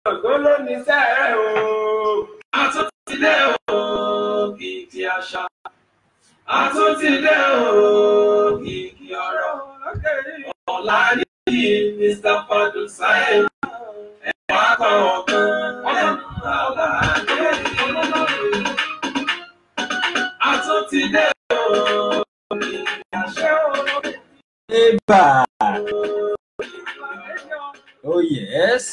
tó ló ní sẹ́rẹ̀ o. Àtúntìdé o, kìkì àṣà. Àtúntìdé o, kìkì ọ̀rọ̀. Ọ̀la ní Mr. Fadul Saheed. Ẹ̀wà kan ọ̀kan Aládé. Àtúntìdé o, kìkì àṣà. Eba. Oh yes.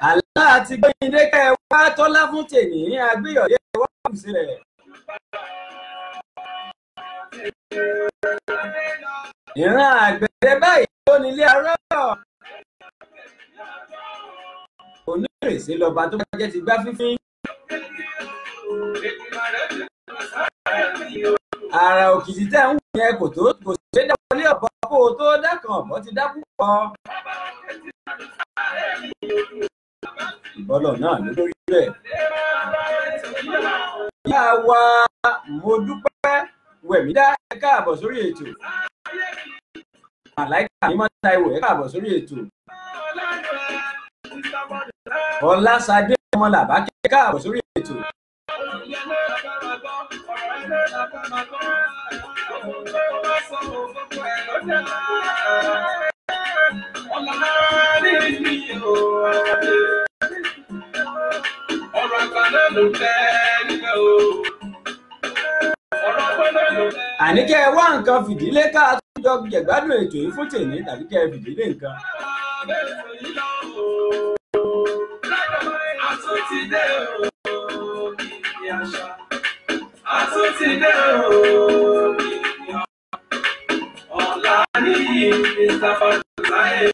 Àlá àti gbẹ̀yìndé kẹ́ ẹ wá tọ́lá fún tèmi àgbéyọ̀dé wá kù sílẹ̀. Ìran àgbẹ̀dẹ báyìí tó nílé arọ́. Onírèsé lọba tó bá jẹ́ ti gbá fífín. Àrà òkìtì tẹ́ ń wù yẹn kò ṣe dá wọlé ọ̀bọ kó o tó dákan ọ̀bọ ti dá púpọ̀. Ìbọ́lọ̀ náà ló lórí rẹ̀. Ìyá wa mo dúpẹ́ Wẹ̀mídá ẹ káàbọ̀ sórí ètò. Màláìkà ní mọ́tà ìwò ẹ káàbọ̀ sórí ètò. Ọlásadé ọmọ Làbákẹ́ ẹ káàbọ̀ sórí ètò. Àní kẹ́ ẹ wá nǹkan fìdílé ká tún jọ jẹ̀gbádùn ètò yìí fún tèmi tàbí kẹ́ ẹ fìdílé nǹkan. Àtúntìdé o, kìkì àṣà. Àtúntìdé o, kìkì ọ̀rọ̀. Ọ̀la ní Mr. Fadul Saheed.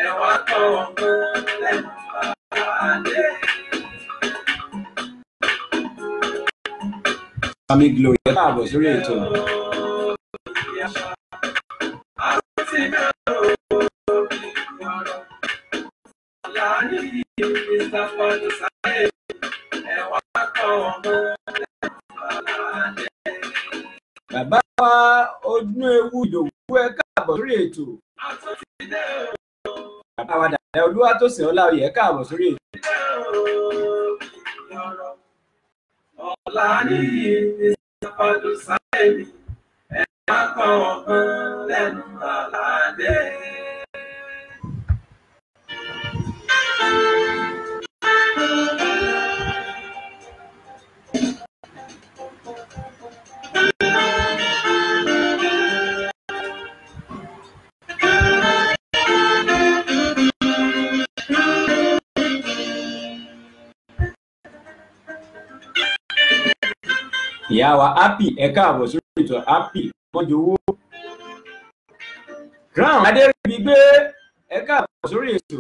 Ẹ̀wà kan ọ̀kan lẹ́nu Aládé. Sami Glory ẹ káàbọ̀ sórí ètò. Àtúntìdé o, kìkì ọ̀rọ̀. Ọ̀la ní Mr. Fadul Saheed. Ẹ̀wà kan ọ̀kan lẹ́nu Aládé. Bàbá wa Odúnewu Ìdòwú ẹ káàbọ̀ sórí ètò. Bàbá wa Dàda Olúwatósìn Ọláoyè ẹ káàbọ̀ sórí ètò. Ọ̀la ní Mr. Fadul Saheed. Ẹ̀wà kan ọ̀kan lẹ́nu Aládé. Ìyá wa Happy ẹ káàbọ̀ sórí ètò Happy Mọ́jowó. Crown Adéríbi gbé ẹ káàbọ̀ sórí ètò.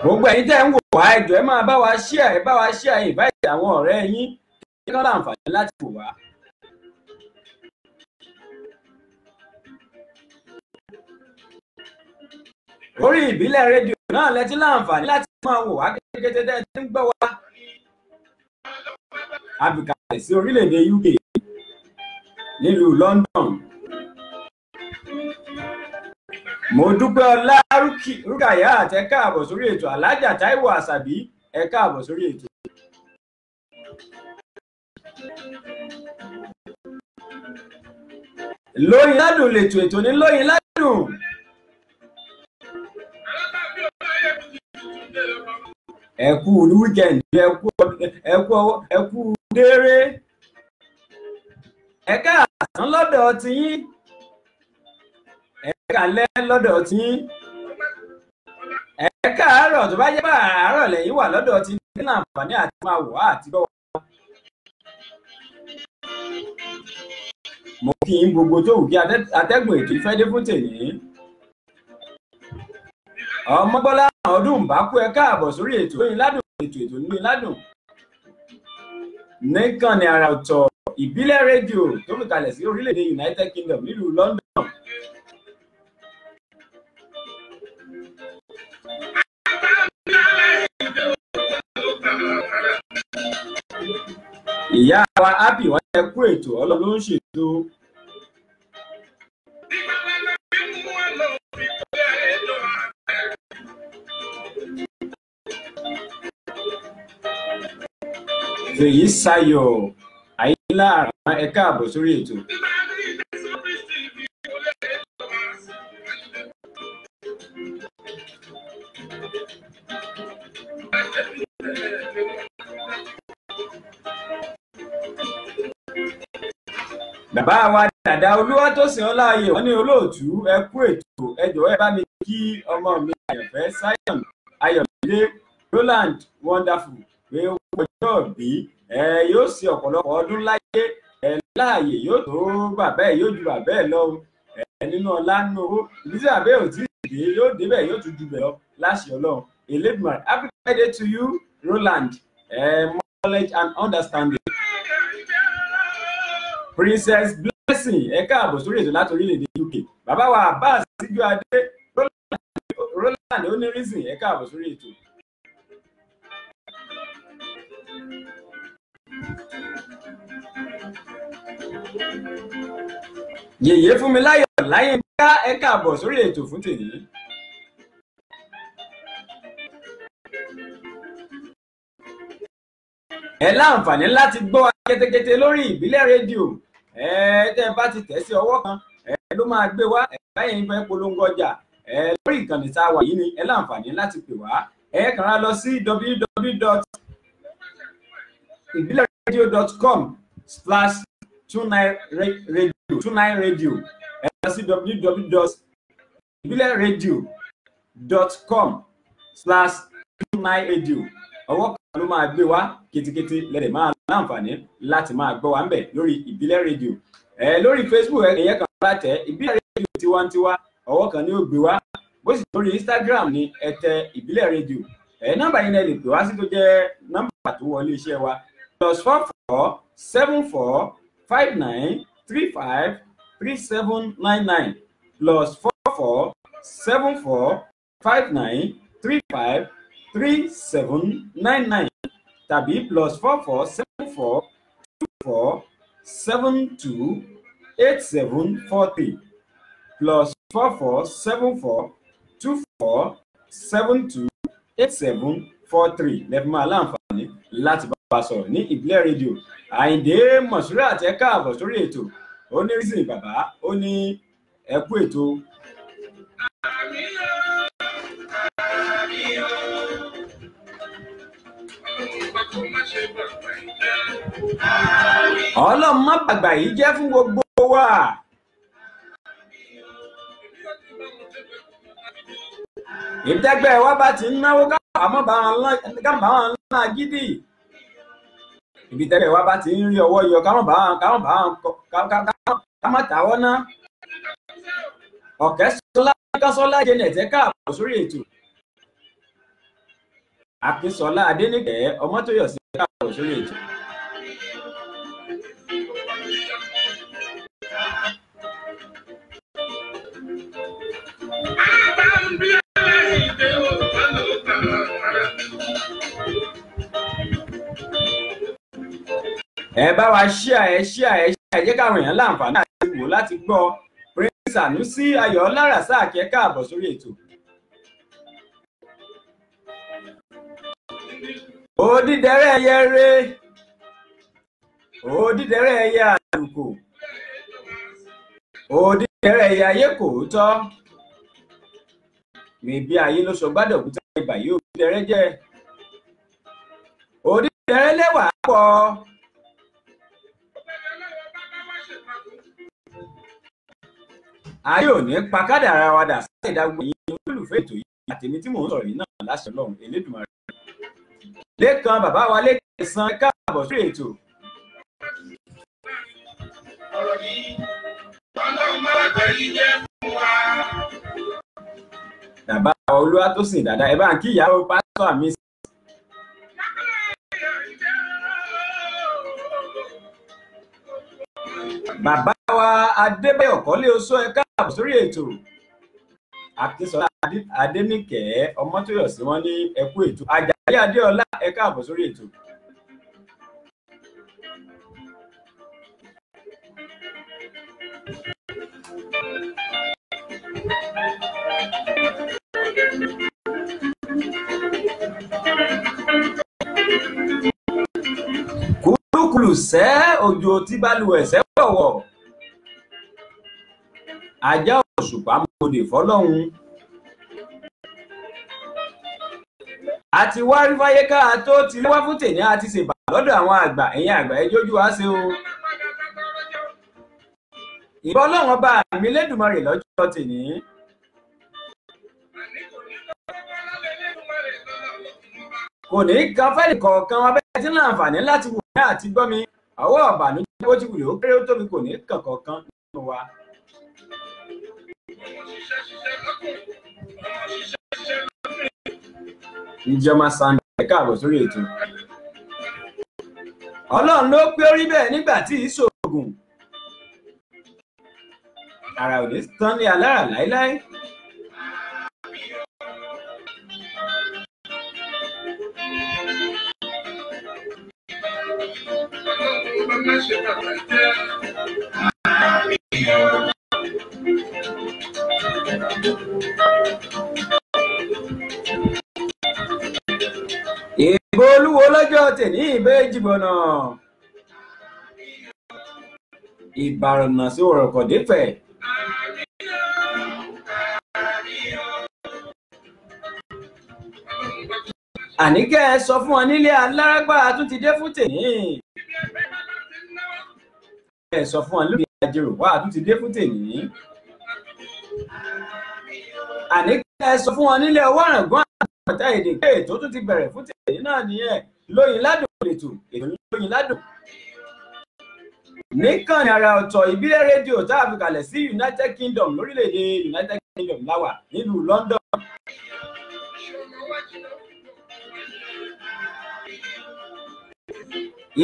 Gbogbo ẹ̀yin tẹ́ ń wò wá ẹ jọ̀ọ́ ẹ máa bá wa share invite àwọn ọ̀rẹ́ yín kí wọ́n láǹfààní láti wò wá. Orí ìbílẹ̀ rédíò náà lẹ ti láǹfààní láti máa wò wá kékeré tẹ́ ti ń gbọ́ wá. Àbíkalẹ̀ sí orílẹ̀-èdè UK nílùú London. Mo dúpẹ́ Ọlá Rúkàyà àti ẹ káàbọ̀ sórí ètò. Alájà Táíwò Àṣàbí ẹ káàbọ̀ sórí ètò. Lóyin Ládùn lètò ètò ní Lóyin Ládùn. Ẹ kú weekend, ẹ kú déré. Ẹ káàsán lọ́dọ̀ tiyín. Ẹ káalẹ́ lọ́dọ̀ tiyín. Ẹ káàárọ̀ tó bá jẹ́ bá àárọ̀ lẹ́yìn wà lọ́dọ̀ tiyín ní àǹfààní àti máa wò á àti gbọ́ wá. Mo kí yín gbogbo tó wù kí atẹ́gùn ètò ìfẹ́ dé fún tèmi. Ọmọbọ́lá ọdún bá kú ẹ káàbọ̀ sórí ètò Lóyin Ládùn ètò Lóyin Ládùn. Nìkan ni àrà ọ̀tọ̀ ìbílẹ̀ rédíò tó fi kalẹ̀ sí orílẹ̀-èdè United Kingdom nílùú London. ìyá wa happy wọn ẹ kú ètò Ọlọ́run ló ń ṣètò. Fèyí Sayọ̀ Àyìnlá Àràmá ẹ káàbọ̀ sórí ètò. Bàbá wa Dàda Olúwatósìn Ọláyè wọ́n ní olóòtú ẹ kú ètò ẹ jọ̀ọ́ ẹ bá mi kí ọmọ mi àyànfẹ́ Zion Ayọ̀mídé Roland Wonderful pé ó gbọ́dọ̀ bí yóò ṣe ọ̀pọ̀lọpọ̀ ọdún láyé láàyè yóò tó bàbá ẹ̀ yóò ju bàbá ẹ̀ lọ nínú ọlá nínú owó ìdí tí bàbá ẹ̀ ò tí ì dé yóò débẹ̀ yóò tún ju bẹ̀ lọ láṣẹ Ọlọ́run. Elédùmarè happy birthday to you Roland, knowledge and understanding. Princess Blessing ẹ káàbọ̀ sórí ètò láti orílẹ̀-èdè UK. Bàbá wa Abbas Síjú Adé Roland Onírísìn ẹ káàbọ̀ sórí ètò. Yèyé Fúnmiláyọ̀ Láyínká ẹ káàbọ̀ sórí ètò fún tèmi. Ẹ láǹfààní láti gbọ́ wa kétékété lórí ìbílẹ̀ rédíò. Tẹ́ bá ti tẹ̀ sí ọwọ́ kan ló máa gbé wá báyìí fẹ́ polongo ọjà lórí ìkànnì tá a wà yìí ni ẹ láǹfààní láti pè wá. Kàn á lọ sí www.ibileradio.com/29radio ẹ lọ sí www.ibileradio.com/29radio ọwọ́ kan ló máa gbé wá kétékété lẹ́dẹ̀ máa láǹfààní láti máa gbọ́ wa ń bẹ̀ lórí ìbílẹ̀ rédíò. Lórí Facebook ẹ̀yẹ kan látẹ̀ ìbílẹ̀ rédíò tiwantiwa ọwọ́ kan ni ó gbé wá, bó sì lórí Instagram ni ẹ tẹ ìbílẹ̀ rédíò. Nọ́mbà yìí náà lè pè wá sí tó jẹ́ nọ́mbà tó wọlé iṣẹ́ wa +447459353799 +447459353799 tàbí +447424728743 +447424728743 lẹ́fí máa láǹfààní láti bá wa sọ̀rọ̀ ní ìbílẹ̀ rédíò. Àyìndé Mọ̀súrát ẹ káàbọ̀ sórí ètò. Onírísìn bàbá ó ní ẹ kú ètò. Ọlọ́run má bàgbà yìí jẹ́ fún gbogbo wa. Ìtẹ́gbẹ́ wa bá ti ń náwó káàmọ́ bá wọn náà gidi. Ibi tẹ́gbẹ́ wa bá ti ń rí ọwọ́ yọ káàmọ́ tàwọ́ ná. Ọ̀kẹ́sọ́lá Janet ẹ káàbọ̀ sórí ètò. Akínsọ́lá Adéníkẹ́ Ọmọ́tóyọ̀sí ẹ káàbọ̀ sórí ètò. Ẹ bá wa ṣíà ẹ jẹ́ káwọn èèyàn láǹfààní àti wò láti gbọ́. Prince Sanusi Ayọ̀ọ́lá Rasaki ẹ káàbọ̀ sórí ètò. Odídẹrẹ́ ẹyẹ ré, odídẹrẹ́ ẹyẹ àlùkò, odídẹrẹ́ ẹyẹ ayé kò tọ́. Bèbí ayé ló sọ gbádọ̀kúta ibà yìí odídẹrẹ́ jẹ́. Odídẹrẹ́ lẹ́wà pọ̀. Ayé ò ní pa kádàrá wa dà sí ìdágbò yìí olólùfẹ́ ètò yìí àtèmi tí mò ń sọ̀rọ̀ yìí náà láṣẹ Ọlọ́run Elédùmarè. Lékan bàbá wa Lékan ẹ káàbọ̀ sórí ètò. Ọ̀rọ̀ yìí Ọlọ́run máa gbà yìí jẹ́ fún wa. Bàbá Olúwatósìn Dàda ẹ bá ń kí ìyàwó pásítọ̀ àmì. Bàbá wa Adébáyọ̀ Kọ́lé Oṣó ẹ káàbọ̀ sórí ètò. Akínsọ́lá Adéníkẹ́ Ọmọ́tóyọ̀sí wọ́n ní ẹ kú ètò. Àjàyí Adéọlá ẹ káàbọ̀ sórí ètò. kúlùkùlù sẹ́ òjò tí balùwẹ̀ sẹ́ wọ̀wọ̀ ajá òṣùpá mòdè fọlọ́hún àti wá rí fáyé ká tó ti wá fún tèmi àti ṣèbà lọ́dọ̀ àwọn àgbà ẹ̀yìn àgbà ẹjọ́jú wá sí o ìbọn ọlọ́run ọba mi lẹ́dùnmarè lọ́jọ́ tèmi kò ní kan fẹ́ẹ̀lì kọ̀ọ̀kan wọn bẹ́ẹ̀ tí ń láǹfààní láti wò ní àti gbọ́ mi ọwọ́ ọ̀bànújẹ́ bó ti wùlé ó kéré ó tóbi kò ní kàn kọ̀ọ̀kan nínú wa. ìjọba sanda ẹ káàbọ̀ sórí ètò ọlọ́run ló pé orí bẹ́ẹ̀ nígbà tí ìṣòògùn ara ò ní tán ní alára láéláé. ìbò olúwo lọ́jọ́ tèmi ìbéjìbọnà ìbàrọ̀nà sí òròkọ̀dẹ́fẹ̀ àníkẹ́ ẹ sọ fún wọn nílé alárágbá tún ti dé fún tèmi ẹ sọ fún wọn lórí àjèrò wá tún ti dé fún tèmi àníkẹ́ ẹ sọ fún wọn nílé ọwọ́ àràngún àtàtà èdè pé ètò tún ti bẹ̀rẹ̀ fún tèmi náà nìyẹn lóyin ládùn ètò lóyin ládùn níkànnì àrà ọ̀tọ̀ ìbílẹ̀ rédíò tá a fi kalẹ̀ sí United Kingdom lórílẹ̀‐èdè United Kingdom láwà nílùú London.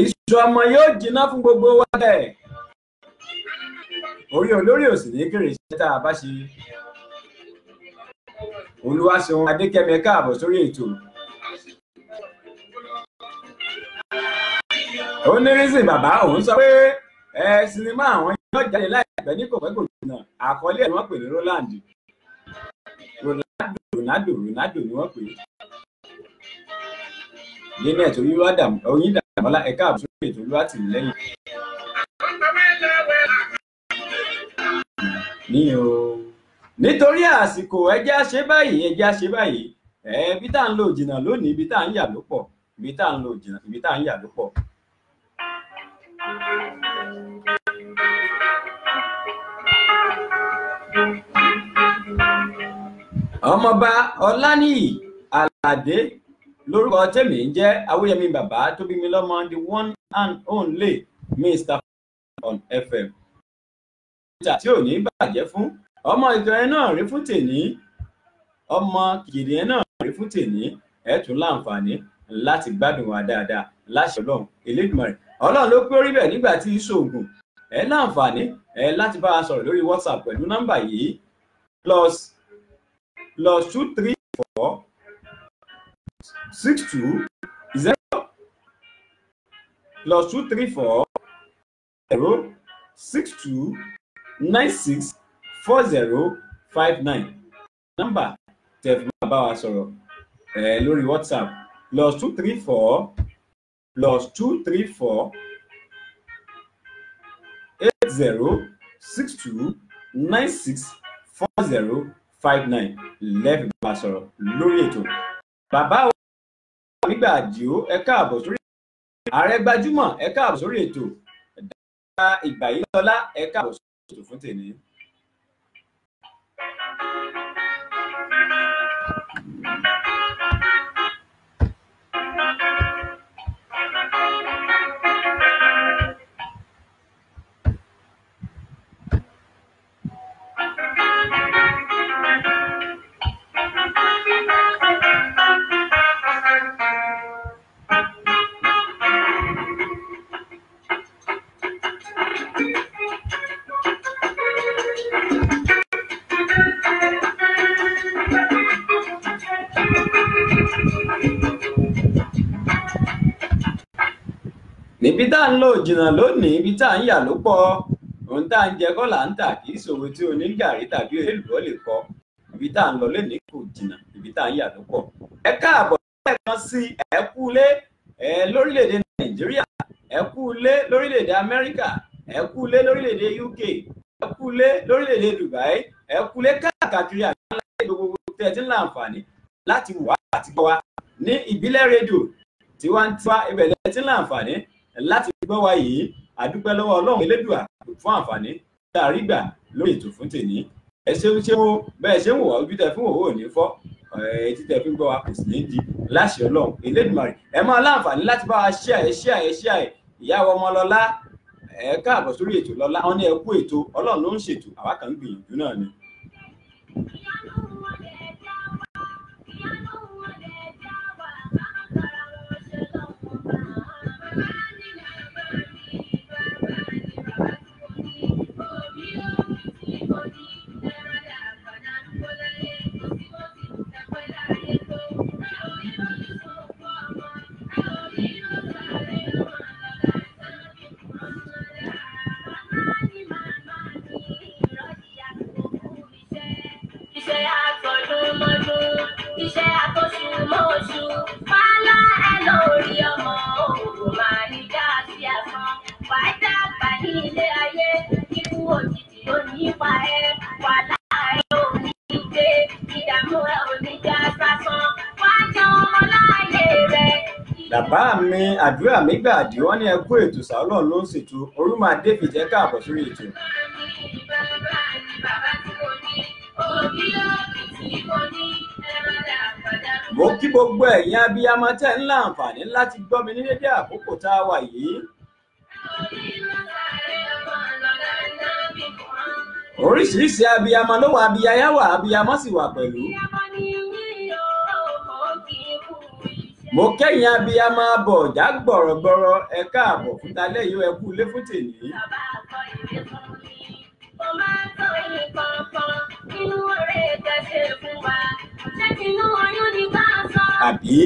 Iṣu ọmọ yóò jiná fún gbogbo wa bẹ́ẹ̀ orí olórí òsì ní kéré iṣẹ́ tá a bá ṣe. Olúwaṣeun Adékẹ́mi ẹ káàbọ̀ sórí ètò. Ó ní rísìn bàbá òun sọ pé sinimá àwọn yóò jáde láìpẹ́ ní kò pẹ́ kò jìnnà àkọlé ẹ̀ ni wọ́n pè ní Ronaldo ni wọ́n pè é. Janet Oyindàmọ́lá ẹ káàbọ̀ sórí ètò Olúwatìmílẹ́yìn. ní o nítorí àsìkò ẹjẹ́ àṣẹ báyìí ibi tá à ń lò jìnnà lónìí ibi tá à ń yà ló pọ̀ ibi tá à ń lò jìnnà ibi tá à ń yà ló pọ̀. ọmọọba Ọláníyì Àlàdé lórúkọ tèmi ń jẹ́ Awóyẹmí bàbá tó bí mi lọ́mọ the one and only Mr. on FM tí ò ní bàjẹ́ fún ọmọ ìtàn ẹ náà rí fún tèmi ọmọ kìkìrì ẹ náà rí fún tèmi ẹ tún láǹfààní láti gbádùn wa dáadáa láṣẹ Ọlọ́run Elédùmarè Ọlọ́run ló pé orí bẹ́ẹ̀ nígbà tí ìṣòògùn ẹ láǹfààní láti bá a sọ̀rọ̀ lórí WhatsApp pẹ̀lú nọ́mbà yìí plus 234 62 0 plus 234 0 62 96 4059 nọ́mbà tẹ́ fi máa bá wa sọ̀rọ̀ lórí WhatsApp plus 234 plus 234 80 62 96 4059 lẹ́ẹ̀fi bá wa sọ̀rọ̀ lórí ètò. Bàbá wa nígbà àdìó ẹ káàbọ̀ sórí Ààrẹ Gbajúmọ̀ ẹ káàbọ̀ sórí ètò Dára Ìgbàyílọ́lá ẹ káàbọ̀ sórí ètò fún tèmi. ibi tá à ń lò jìnnà lónìí, ibi tá à ń yà ló pọ̀. Ohun tá à ń jẹ kọ́ là ń tà, kì í ṣòwò tí onígàrí tàbí èlùbọ́ lè kọ́. Ibi tá à ń lọ lónìí kò jìnnà, ibi tá à ń yà ló pọ̀. Ẹ káàbọ̀ lẹ́ẹ̀kan sí ẹ kú ilé lórílẹ̀‐èdè Nàìjíríà, ẹ kú ilé lórílẹ̀‐èdè Amẹ́ríkà, ẹ kú ilé lórílẹ̀‐èdè UK, ẹ kú ilé lórílẹ̀‐èdè Dubai, ẹ kú ilé káàkiri àgbáńlá gbogbo tẹ́ ti ń láǹfààní láti wà àti gbọ́ wa ní ìbílẹ̀ rédíò Tiwantiwa. Ibẹ̀ lẹ ti ń láǹfààní láti gbọ́ wa yìí. Àdúpẹ́ lọ́wọ́ Ọlọ́run Elédùà fún àǹfààní tá a rí gbà lórí ètò fún tèmi. Ẹ ṣeun bẹ́ẹ̀ ṣe ń wò wá, ojú tẹ fún òwò ò ní fọ́, etí tẹ fi ń gbọ́ wa kò sì ní di láṣẹ Ọlọ́run Elédùmarè. Ẹ máa láǹfààní láti bá wa share ìyá wa Ọmọlọ́lá. Ẹ káàbọ̀ sórí ètò Lọ́lá, wọ́n ní ẹ kú ètò, Ọlọ́run ló ń ṣètò, àwa kan ń gbìyànjú náà ni. Bàbá mi àdúrà mi gbàdí, wọ́n ní ẹ kú ètò sá, Ọlọ́run ló ń ṣètò. Orúmọ David ẹ káàbọ̀ sórí ètò. Mo kí gbogbo ẹ̀yin abiyamọ tẹ́ ń láǹfààní láti gbọ́ mi ní dédé àkókò tá a wà yìí. Oríṣiríṣi abiyamọ ló wà, abiyaya wà, abiyamọ sì wà pẹ̀lú. Mo kẹ́yìn abiyamọ abọ̀ ọ̀já gbọ̀rọ̀gbọ̀rọ̀ ẹ káàbọ̀ fún talẹ́ yìí, ẹ kú ilé fún tèmi. Àbí?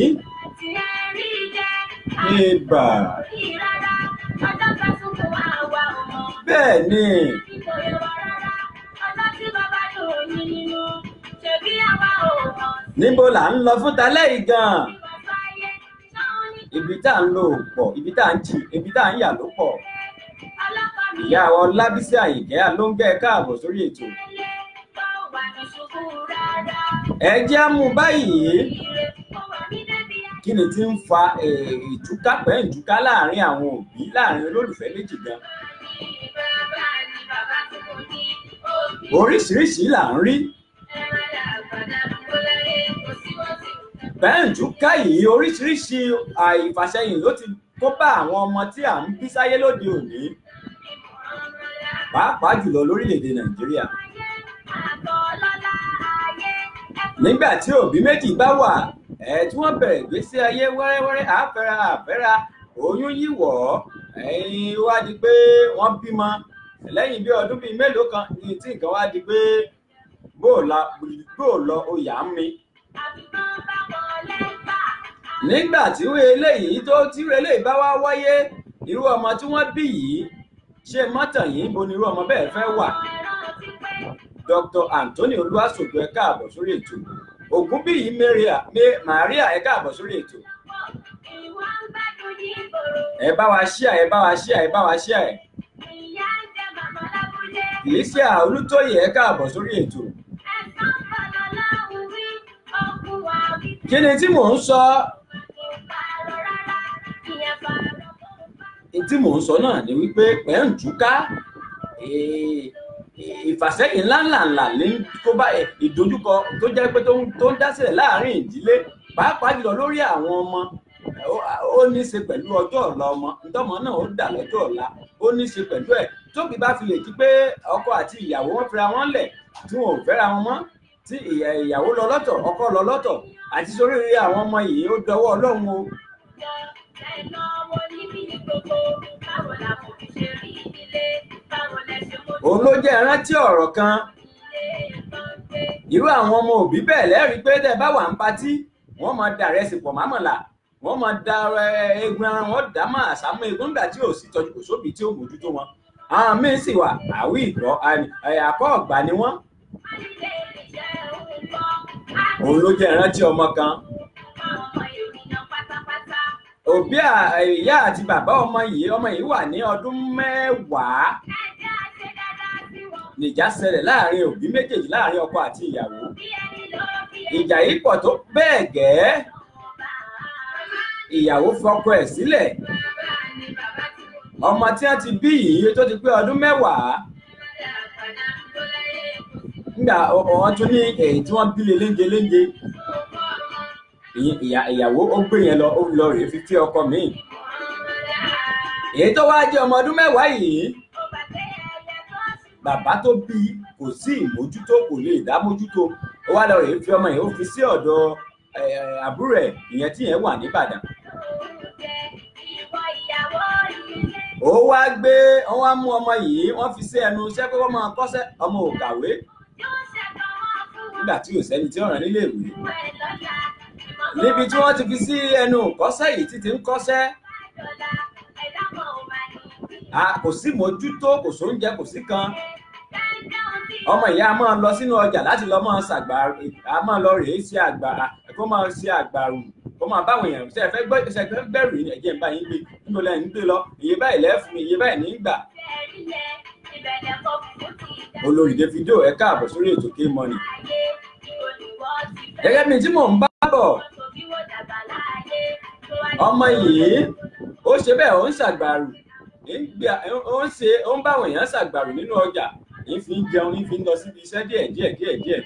Ibà. Bẹ́ẹ̀ ni. Níbo là ń lọ fún talẹ́ yìí gan-an? Ibi tá à ń lò pọ̀, ibi tá à ń yà ló pọ̀. Ìyá wa Ọlábísí Àyìnkẹ́ ló ń gbé káàbọ̀ sórí ètò. Ẹ jẹ́ á mú báyìí. Kí ni tí ń fa ìtúká láàrin àwọn òbí, láàrin olólùfẹ́ méjì gan? Oríṣiríṣi là ń rí. Bẹ́ẹ̀ntúká yìí, oríṣiríṣi àìfàsẹ́yìn ló ti kó bá àwọn ọmọ tí à ń bí sáyé lóde òní, pàápàá jùlọ lórílẹ̀‐èdè Nàìjíríà. Nígbà tí òbí méjì bá wà tí wọ́n bẹ̀rẹ̀ ìgbésí ayé wẹ́rẹ́wẹ́rẹ́, àfẹ́ra oyún yíwọ̀ wá di pé wọ́n bímọ. Lẹ́yìn bí ọdún bíi mélòó kan ní tí nǹkan wá di pé bóò lọ oyà ń mi. Nígbà tí eléyìí bá wá wáyé, irú ọmọ tí wọ́n bí yìí, ṣe mọ́tàn yìí bo ni irú ọmọ bẹ́ẹ̀ fẹ́ wà. Dr. Anthony Olúwaṣògo ẹ káàbọ̀ sórí ètò. Ògúnbíyì Maria ẹ káàbọ̀ sórí ètò. Ẹ bá wa share. Felicia Olútóyè ẹ káàbọ̀ sórí ètò. Kí ni tí mò ń sọ? Tí mò ń sọ náà ni wípé pẹ́ǹtúká, ìfàsẹ́yìn ńláńlá ní kó bá ìdojúkọ tó jẹ́ pé tó ń dásílẹ̀ láàrin ìdílé, pàápàá jùlọ lórí àwọn ọmọ. Ó ní í ṣe pẹ̀lú ọjọ́ ọ̀la ọmọ, ntọ́mọ náà ó dà lọ́jọ́ ọ̀la, ó ní í ṣe pẹ̀lú ẹ̀. Tóbi bá fi lè jí pé ọkọ àti ìyàwó wọn fira wọn lẹ̀, tí wọn ò fẹ́ra wọn mọ́, tí ìyàwó lọ lọ́tọ̀, ọkọ lọ lọ́tọ̀, àti sórí àwọn ọmọ yìí ó dọwọ́ Ọlọ́run o. Òun ló jẹ́ ìrántí ọ̀rọ̀ kan. Irú àwọn ọmọ òbí bẹ́ẹ̀ lẹ́rìí pé tẹ́ bá wà ń patí, wọ́n máa dà rẹsì pọ̀ mámọ̀là. wọ́n máa da eegun ara wọn dá máa sàmú eegun nígbà tí ò sí tọ́jú kò sóbì tí ó mójútó wọn. Àwọn míín sì wà àwí ìgbọ́ àkọ́ ọ̀gbà ni wọ́n. Òun ló jẹ́ ìrántí ọmọ kan. Òbí ìyá àti bàbá ọmọ yìí wà ní ọdún 10 nìjà ṣẹlẹ̀ láàrin òbí méjèèjì, láàrin ọkọ àti ìyàwó. Ìjà yìí pọ̀ tó bẹ́ẹ̀ gẹ́ ìyàwó fọkọ ẹ̀ sílẹ̀. Ọmọ tí wọ́n ti bí yìí tó ti pé ọdún 10 nígbà wọ́n tún ní èyí tí wọ́n bí léńjé ìyàwó ó gbé yẹn lọ rèé fífi ọkọ míì. Èyí tó wá jẹ́ ọmọ ọdún 10 yìí, bàbá tó bí kò sí ìmójútó, kò lè dá mójútó. Ó wá lọ rèé fi ọmọ yẹn ó fi sí ọ̀dọ̀ àbúrò ẹ̀ ìyẹn tí yẹn wà ní Ìbàdàn. Wọ́n wá mú ọmọ yìí wọ́n fi sí ẹnu iṣẹ́ pé wọ́n máa kọ́ṣẹ́. Ọmọ ò kàwé nígbà tí ò sẹ́ni tí ó rán nílé ìwé. Níbi tí wọ́n ti fi sí ẹnu kọ́ṣẹ́ yìí títí ń kọ́ṣẹ́, kò sí mójútó, kò sóúnjẹ, kò sí kan. Ọmọ ìyá máa lọ sínú ọjà láti lọ máa ṣàgbàrù, a máa lọ rèé sí àgbàrà, kó máa ṣe àgbàrù, kó máa báwọn èèyàn ṣe fẹ́ gbẹ̀rù ẹ̀jẹ̀ ń bá yín gbé níbo lẹ́yìn ń gbé lọ, iye báyìí lẹ́fún mi, iye báyìí ní gbà. Olórí Davido ẹ káàbọ̀ sórí ètò K-Money. Gẹ́gẹ́ bí tí mò ń bá bọ̀, ọmọ yìí ó ṣe bẹ́ẹ̀, ó ń ṣàgbàrù, ó ń báwọn èèyàn ṣàgbàrù nínú ọjà, ìfi ń jẹun, ìfi ń lọ síbi iṣẹ́ díẹ̀.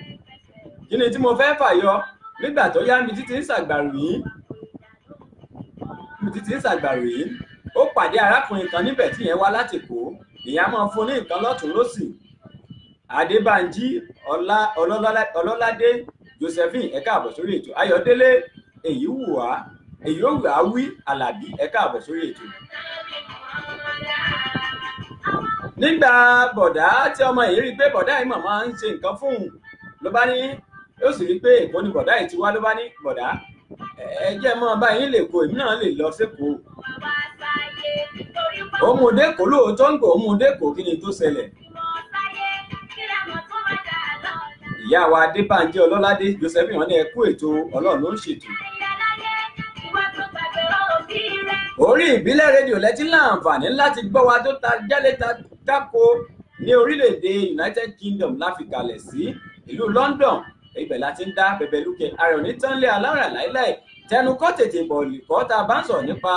Kí ni tí mo fẹ́ fàyọ nígbà tó yá mi títí ń ṣàgbàrù yìí, ó pàdé arákùnrin kan níbẹ̀ tí yẹn wá láti Èkó. Ìyá máa fún ní nǹkan lọ́tún lósì. Adébánjí Ọlọ́ládé Josephine ẹ káàbọ̀ sórí ètò. Ayọ̀délé èyí wù á wí Àlàbí ẹ káàbọ̀ sórí ètò. Nígbà bọ̀dá tí ọmọ yìí rí pé bọ̀dá yìí màmá ń ṣe nǹkan fún un, ló bá ní, ó sì rí pé Èkó ni bọ̀dá yìí ti wá, ló bá ní bọ̀dá ẹ jẹ́ mọ́ bá yín lè kó èmi náà lè lọ sékòó. Ó mú dẹ́kòó lóòótọ́ ń gbò, ó mú dẹ́kòó kí ni tó ṣẹlẹ̀. Ìyá wa Adébánjí Ọlọ́ládé Josephine wọ́n ní ẹ kú ètò Ọlọ́run ló ń ṣètò. Orí ìbílẹ̀ rédíò lẹ́tí láǹfààní láti gbọ́ wa tó ta jálé ta dáko ní orílẹ̀-èdè United Kingdom láfikalẹ̀ sí ìlú London. Ibẹ̀ láti ń dá bẹ̀bẹ̀ lúkẹ́ ààrẹ onítànlé alára láíláì tẹnu kọ́ tètè bọ̀ọ̀lì kọ́ tá a bá ń sọ̀rọ̀ nípa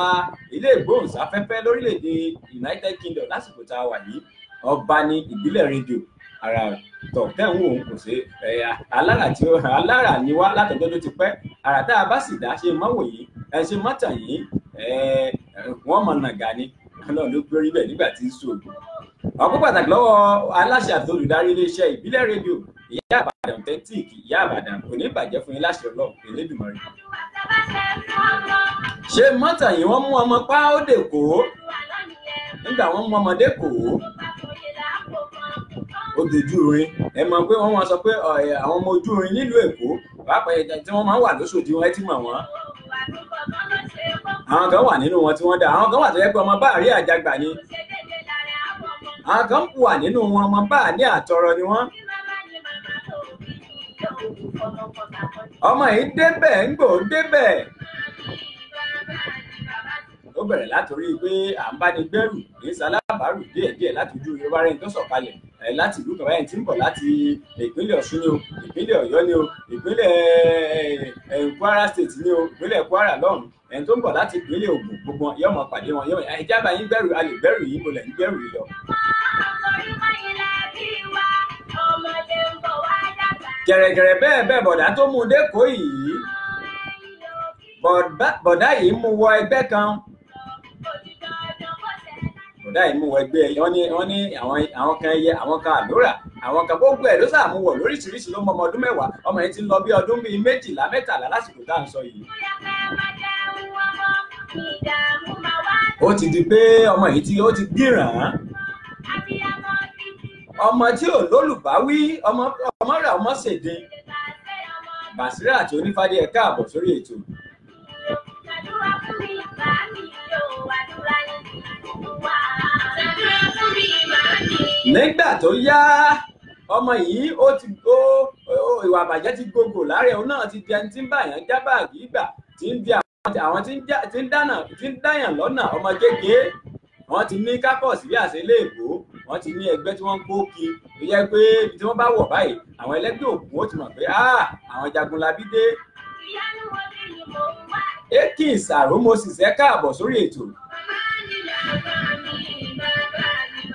ilé ìgbóhùnsáfẹ́fẹ́ lórílẹ̀-èdè United Kingdom lásìkò tá a wà yìí. Ọba ní ìbílẹ̀ rédíò ara tọ̀ tẹ́hún òun kò sí alára ni wá látọjọ́ tó ti pẹ́. Àrà tá a bá sì dá ṣe mọ́wò yìí ṣe mọ́tàn yìí wọ́n mọ̀ nàgà ni Ọlọ́run ló gbé rí bẹ̀ nígbà tí ń sòògùn. Ọpẹ́ pàtàkì lọ́wọ́ aláṣẹ àti olùdarí iléeṣẹ́ ìbílẹ̀ rédíò Ìyá Ìbàdàn authentic Ìyá Ìbàdàn kò ní bàjẹ́ fún yín láṣẹ Ọlọ́run Elédùmarè. Ṣé mọ́tàn yìí wọ́n mú ọmọ pa ó dèkó nígbà wọ́n mú ọmọdé kò ó dojú rin. Ẹ mọ̀ pé wọ́n sọ pé àwọn ọmọ ojú rin nílùú Èkó pàápàá tí wọ́n máa ń wà lóṣòdì wọn ẹ ti mọ̀ wọ́n. Àwọn kan wà nínú wọn tí wọ́n dá, àwọn kan wà tó yẹ pé ọmọ bá rí àjàgbà ni, àwọn kan wà nínú wọn ọmọ bá ní àtọrọ ni wọ́n. Ọmọ yìí débẹ̀ ń gbò débẹ̀, ó bẹ̀rẹ̀ látòrí pé à ń bá ní gbẹ́rù ní sálábàárù díẹ̀díẹ̀ láti ojú Yorùbá rẹ̀ tó sọ̀kalẹ̀ láti ìlú kan báyìí tí ń bọ̀ láti ìpínlẹ̀ Ọ̀ṣun ni o, ìpínlẹ̀ Ọ̀yọ́ ni o, ìpínlẹ̀ Kwara State ni o, ìpínlẹ̀ Kwara lọ́hùn, ẹni tó ń bọ̀ láti ìpínlẹ̀ Ògùn gbogbo yóò mọ̀ pàdé wọn yóò ìjábá yín gbẹ́rù a lè gbẹ́rù yìí mo lẹ̀ ń gbẹ́rù yìí lọ. Gẹ̀rẹ̀gẹ̀rẹ̀ bẹ́ẹ̀ bọ̀dá tó mú dẹ́kọ̀ọ́ yìí, bọ̀dá yìí mú wọ ẹgbẹ́ kan. Bọ̀dá yìí mú wọ ẹgbẹ́ wọ́n ní àwọn kan ẹyẹ, àwọn kan àlórà, àwọn kan gbogbo ẹ̀ ló sàmúwọ̀ lóríṣiríṣi ló mọ ọmọ ọdún 10. Ọmọ yìí ti ń lọ bí ọdún bíi 12 13 lásìkò tá à ń sọ yìí. Ó ti di pé ọmọ yìí ó ti gbìràn án. Ọmọ tí ò lólùbáwí, ọmọ rẹ̀ ọmọ ṣèdín. Bàṣírà àti Onífádé ẹ káàbọ̀ sórí ètò. nígbà tó yá ọmọ yìí ó ti ìwà àbàjẹ́ ti gbogbo lára òun náà ti di ẹni tí ń bá yàn já báàgì gbà tí ń di àwọn tí ń dáyàn lọ́nà ọmọ kékeré. Wọ́n ti ní kápọ̀sì bí àṣẹ ilé ìbò, wọ́n ti ní ẹgbẹ́ tí wọ́n ń kó kí tó yẹ pé ibi tí wọ́n bá wọ̀ báyìí àwọn ẹlẹ́gbẹ́ òkun ó ti mọ̀ pé àwọn Jagunlabi dé. Akins Moses ẹ káàbọ̀ sórí ètò.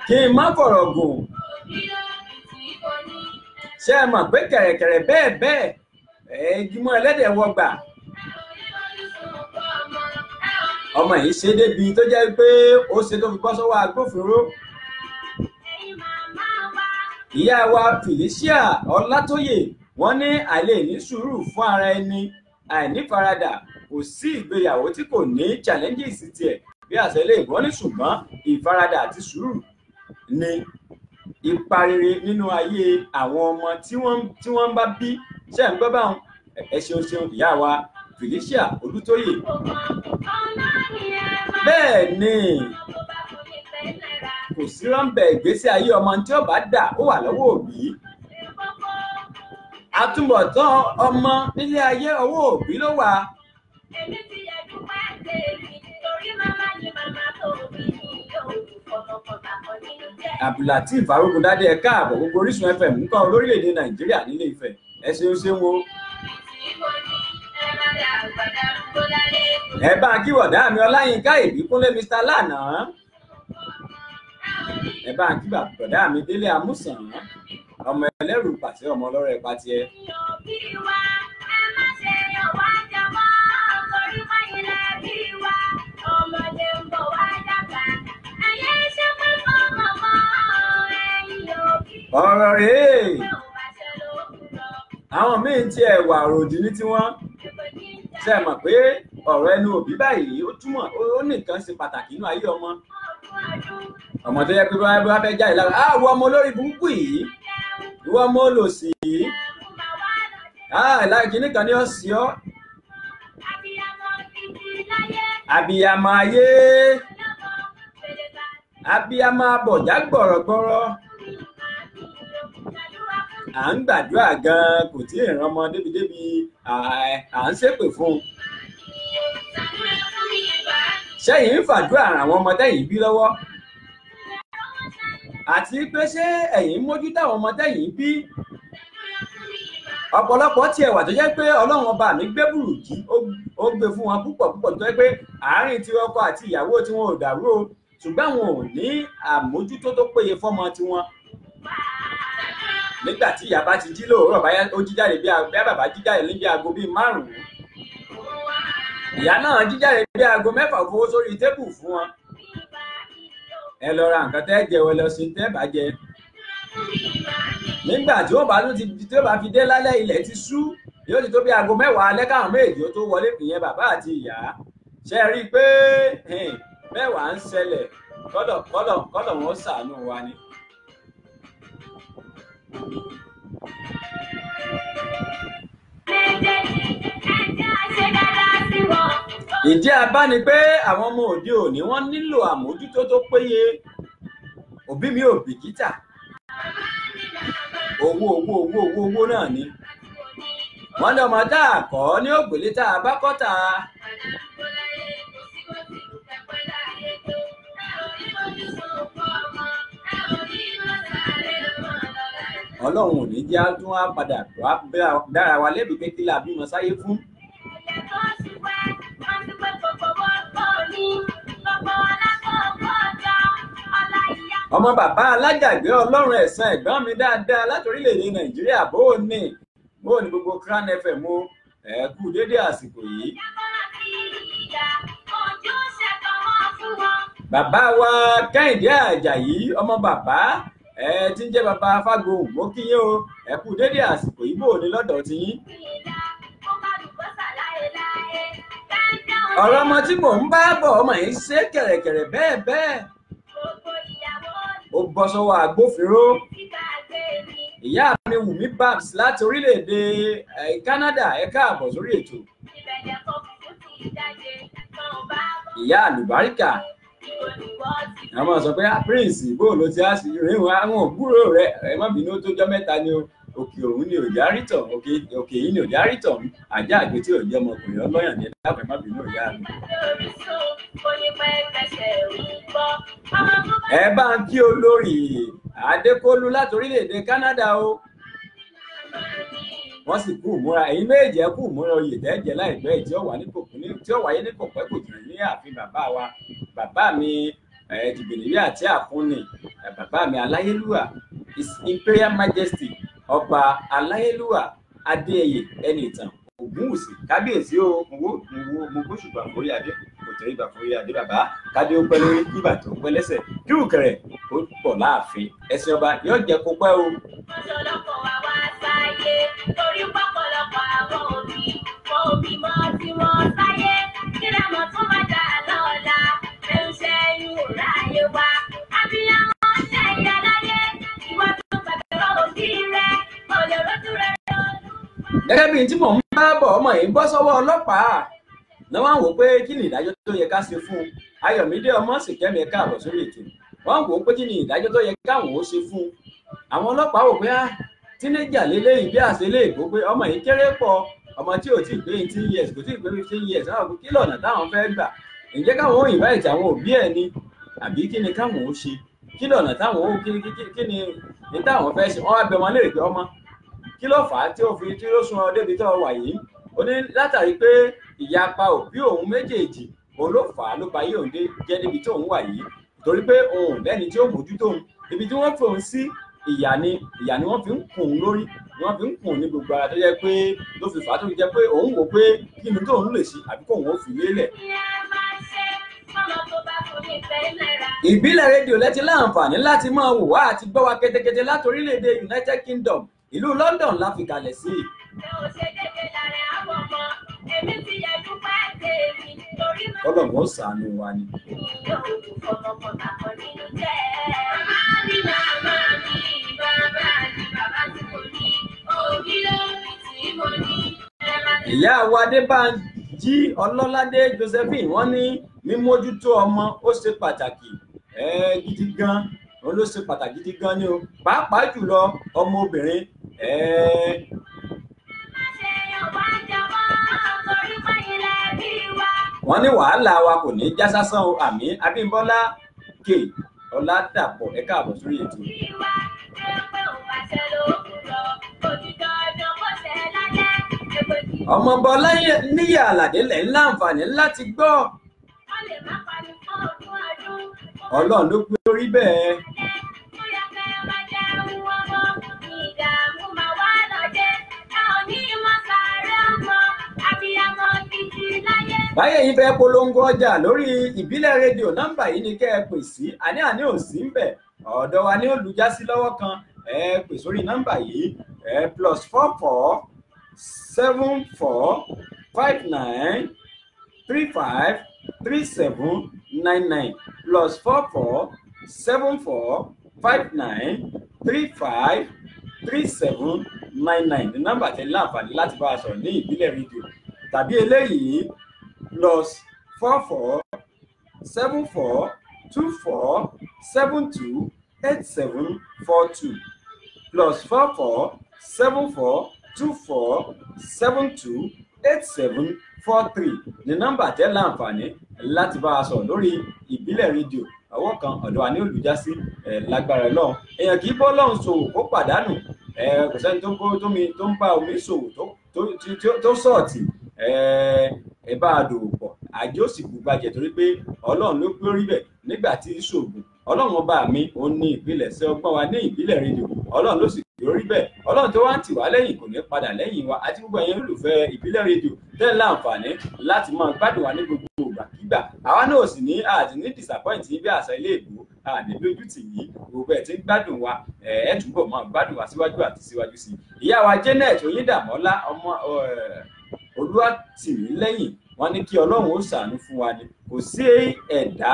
Kí n má fọ̀rọ̀ gùn, ṣé ẹ mọ̀ pé kẹ̀rẹ̀kẹ̀rẹ̀ bẹ́ẹ̀ ìgbìmọ̀ ẹlẹ́dẹ̀ wọgbà. Ọmọ yìí ṣe débi tó jẹ́ pé ó ṣe tó fi bọ́ sọ́wọ́ agbófinró. Ìyá wa Felicia Ọlátóyè wọ́n ní àìlè ní sùúrù fún ara ẹni, àìnífaradà, kò sí ìgbéyàwó tí kò ní challenges tiẹ̀ bí àṣẹ ilé ìbọn ní, ṣùgbọ́n ìfaradà àti sùúrù ní ipa rere nínú ayé àwọn ọmọ tí wọ́n ń bá bí. Ṣé ń gbọ́ báwọn? Ẹ ṣeun ìyá wa Felicia Olútóyè. Bẹ́ẹ̀ ni kò sí rọ́ńbẹ̀ ìgbésí ayé ọmọ tí ó bá dà ó wà lọ́wọ́ òbí. Àtúbọ̀tán ọmọ nílé ayé ọwọ́ òbí ló wà. Abdulateef Arógundádé ẹ káàbọ̀, gbogbo Orísun FM ń kọ́ lórílẹ̀‐èdè Nàìjíríà nílé Ifẹ̀. Ẹ ṣeun wo. Ẹ bá kí wọ̀dá mi Ọláyínká Ìbíkúnlé Mr. Lánàá. Ẹ bá kí bọ̀dá mi Délé Amúsàn, ọmọ ẹlẹ́rù pàṣẹ ọmọ ọlọ́rọ̀ ẹ̀pá tiẹ̀. Ọ̀rọ̀ rèé, àwọn míì ti ẹ̀wà òròdì ní tiwọn. Ṣé ẹ mọ̀ pé ọ̀rọ̀ ẹnu òbí báyìí ó nìkan ṣe pàtàkì nínú ayé ọmọ. Ọmọ tó yẹ pé bá fẹ́ jáde lára àwọn ọmọ olórí burúkú yìí, ìwọ ọmọ olòṣì yìí, láì nìkan ni ó sì ọ́. Abiyamọ ayé, abiyamọ abọ̀já gbọ̀rọ̀gbọ̀rọ̀. À ń gbàdúrà gan kò tí ì ràn ọmọ débi à ń ṣépè fún un. Ṣẹ́yìn ń fàdúrà àwọn ọmọ tẹ́yìn bí lọ́wọ́, àti pé ṣé ẹ̀yin mójútó àwọn ọmọ tẹ́yìn bí? Ọ̀pọ̀lọpọ̀ tiẹ̀ wà tó jẹ́ pé Ọlọ́run ọba mi gbé bùrùkí ó gbé fún wọn púpọ̀ tó jẹ́ pé àárín tí ọkọ àti ìyàwó tí wọn ò dàrú o, ṣùgbọ́n wọn ò ní àmójútó tó péye fọ́mọ tiwọn. Nígbà tí ìyá bá ti jí lóòrọ̀ báyá ó jí jáde bí bàbá jí jáde níbi aago bíi 5, ìyá náà jí jáde bí aago 6 fowó sórí tébù fún wọn. Ẹ lọ ra nǹkan tẹ́ jẹ, wọlé ọsìn tẹ́ bá jẹ. Nígbà tí wọ́n bá fi dé lálẹ́ ilẹ̀ ti ṣú, yóò ti tó bí aago 10 alẹ́ káwọn méjì ó tó wọlé, ìyẹn bàbá àti ìyá. Ṣé rí i pé mẹ́wàá ń ṣẹlẹ̀, kọ́lọ̀ wọn ṣàánú wa ni. Ìdí abá ni pé àwọn ọmọ òde òní wọ́n nílò àmójútó tó péye. Òbí mi ò bìkítà, owó náà ni. Wọ́n ní ọmọ tá a kọ́ ní ògbélé tá a bá kọ́ ta. Ọlọ́run ò ní jẹ́ tún wá padà dára wa lẹ́bi pé kí la bímọ sáyé fún. Ọmọ bàbá alájàgbé Ọlọ́run ẹ̀san ẹ̀gbọ́n mi dáadáa láti orílẹ̀-èdè Nàìjíríà bó ní gbogbo Crown FM ẹ kú dédé àsìkò yìí. Bàbá wa Kẹ́hìndé Àjàyí ọmọ bàbá tí ń jẹ́ bàbá Fágbohùn, mo kí yín o, ẹ kú dédé àsìkò yìí bó ní lọ́dọ̀ tí yín. Ọ̀rọ̀ ọmọ tí mò ń bá bọ̀, ọmọ yìí ṣe kẹ̀rẹ̀kẹ̀rẹ̀ bẹ́ẹ̀ ó bọ́ sọ́wọ́ agbófinró. Ìyá mi Wùmí Babs láti orílẹ̀-èdè Canada ẹ káàbọ̀ sórí ètò. ìyá àlùbáríkà àwọn sọ pé prince bó ló ti á sí ìrìnwó àwọn òbúrò rẹ ẹ má bínú tó jọ mẹ́ta ni o òkè òun ni òjá rítọ̀ òkè yìí ni òjá rítọ̀ ajá àgbẹ̀ tí òjẹ́ ọmọkùnrin ọlọ́yàn ní ẹ̀dá ẹ má bínú ìyá mi. ẹ bá ń kí olórí Adékọ́lù láti orílẹ̀-èdè Canada o wọ́n sì kú ìmúra ẹ̀yin méjì ẹ kú ìmúra oyè tẹ́jẹ́ láìpẹ́ tí ó wáyé ní kọ̀pẹ́ kò jìnnà ní ààfin bàbá mi jìbìnìrí àti àfúnni bàbá mi aláyélúwà His Imperial Majesty ọba aláyélúwà adéyẹyè ẹni ìtàn ògúnwùsì kábíyèsí o mo gbóṣùbà forí adé kò tẹríba forí adé bàbá kádé ó pẹ́ lórí kíbà tó pẹ́ lẹ́sẹ̀ kírùkẹrẹ ó pọ̀ láàfin ẹ̀sìn ọba yóò jẹ́ kó pẹ́ o. ọ̀ṣọ́lọ́pọ̀ wa wá sáyé torí pọ̀pọ̀lọpọ̀ àwọn òbí mọ́ tí wọ́n sáyé kí lẹ́mọ̀ tó má dà lọ́la ṣẹ́yìn ò ráyé wá abiyamọ ṣẹ́yìn aláyé ìwà tó gbàgbọ́ òbí rẹ̀ olè lójú rẹ̀ lọ́dún. gẹ́gẹ́ bíi tí mò ń bá bọ̀ ọmọ yìí ń bọ́ sọ́wọ́ ọlọ́pàá ni wọ́n wò pé kí ni ìdájọ́ tó yẹ ká ṣe fún un Ayọ̀mídé Ọmọ́sìnkẹ́mi ẹ̀ka àbọ̀ sórí ètò wọ́n wò pé kí ni ìdájọ́ tó yẹ káwọn ó ṣe fún un àwọn ọlọ́pàá wò pé tínéjà lélẹ́yìn bí àṣẹ lè gbó pé ọmọ yìí kéré pọ̀ ọmọ tí ò tí ì pé 18 years kò tí ì pé 15 years náà kí lọ́nà táwọn fẹ́ gbà ǹjẹ́ káwọn ó invite àwọn òbí ẹ̀ ni àbí kí ni káwọn ó ṣe kí lọ́nà táwọn ó kí ni táwọn fẹ́ ṣe wọ́n wá bẹ̀ wọ́n léèrè pé ọmọ kí ló fà á tí ó sún ọ débi tó wà yìí ó ní látàrí pé ìyapa òbí òun méjèèjì òun ló fà á ló ba yé òun jẹ́ níbi tí òun wà yìí torí pé òun lẹ́ni tí ó mójútó òun ibi tí wọ́n fi òun sí ìyà ni wọ́n fi ń kùn ún lórí ni wọ́n fi ń kùn ún ní gbogbo ara tó jẹ́ pé ló fi fà á tó fi jẹ́ pé òun wò pé kí ni tóun lè ṣe àbí kóun ó fi lélẹ̀. Ìbílẹ̀ rédíò lẹ́tí láǹfààní láti máa wò wá àti gbọ́ wa kẹ́tẹ́kẹ́tẹ́ láti orílẹ̀-èdè United Kingdom ìlú London la fi kalẹ̀ sí. Ọlọ́run ó ṣàánú wa ni. Ìyá wa Adébánjí Ọlọ́ládé Josephine wọ́n ní mímójútó ọmọ ó ṣe pàtàkì gidi gan òun ló ṣe pàtàkì gidi gan ni o pàápàá jùlọ ọmọ obìnrin wọ́n ní wàhálà wa kò ní já sásán o àmì Abímbọ́lá K Ọládàpọ̀ ẹ káàbọ̀ sórí ètò. ọmọ Bọ́lá níyà Àlàdé lẹ̀ ń láǹfààní láti gbọ́. Ọlọ́run ló pé orí bẹ́ẹ̀. báyẹ̀ yìí fẹ́ polongo ọjà lórí ìbílẹ̀ rédíò nọ́mbà yìí ni kẹ́ ẹ pè sí àní ò sí ń bẹ̀ ọ̀dọ̀ wa ní olùjásí lọ́wọ́ kan ẹ pè sórí nọ́mbà yìí +44 74 59 35 37 99 +44 74 59 35 37 99 ní nọ́mbà tẹ́ láǹfààní láti bá a sọ̀rọ̀ ní ìbílẹ̀ rédíò tàbí eléyìí +44 74 24 72 8742 +44 74 24 72 8743 ní nọ́mbà tẹ́ láǹfààní láti bá a sọ̀rọ̀ lórí ìbílẹ̀ rédíò ọwọ́ kan ọ̀dọ̀ wa ní olùjásí lágbára Ọlọ́run èèyàn kì í bọ́ Ọlọ́run ṣòwò kó pàdánù kò sẹ́ni tó ń bá omi ṣòwò tó sọ̀tì ẹ bá a dòwò pọ̀ àjọ sì kú gbàjẹ́ torí pé Ọlọ́run ló pé orí bẹ̀ nígbà tí ṣògùn Ọlọ́run ọba mi òun ní ìpilẹ̀ṣẹ̀ ọgbọ́n wa ní ìbílẹ̀ rédíò Ọlọ́run ló sì pé orí bẹ̀ Ọlọ́run tó wá ń tì wá lẹ́yìn kò ní padà lẹ́yìn wa àti gbogbo ẹ̀yin olùfẹ́ ìbílẹ̀ rédíò tẹ́ láǹfààní láti máa gbádùn wa ní gbogbo ìgbàkígbà àwa náà sì ní àti ní disappoint bí àṣà ilé ìbò àní lójú tì yí gbogbo ẹ̀ tí ń gbádùn wa ẹ̀ túbọ̀ máa gbádùn wa síwájú àti síwájú sí ìyá wa Janet Oyíndàmọ́lá ọmọ Olúwatìmílẹ́yìn wọ́n ní kí Ọlọ́run ó ṣàánú fún wa ni kò sí ẹ̀dá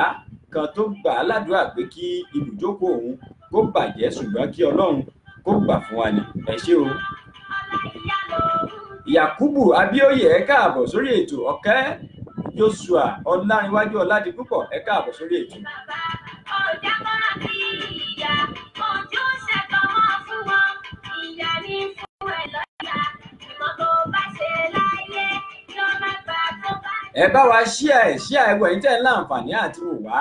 kan tó gbà á ládùúrà pé kí ibùjókòó òun kó bàjẹ́ ṣùgbọ́n kí Ọlọ́run kó gbà fún wa ni ẹ ṣé o. Yakubu Abíóyè ẹ káàbọ̀ sórí ètò ọ̀kẹ́ Joshua Ọláníwájú Ọládipúpọ̀ ẹ káàbọ̀ sórí ètò. Ọjà máa bí ìyá, ojú ṣẹ̀tọ́ mọ́ fún wọn, ìyá ní fún ẹ lọ́yà, ìmọ̀ tó bá ṣe láyé, ló má gbà tó bá. Ẹ bá wa ṣíà ẹwọ ẹ̀yin tẹ́ ń láǹfààní àti wò wá,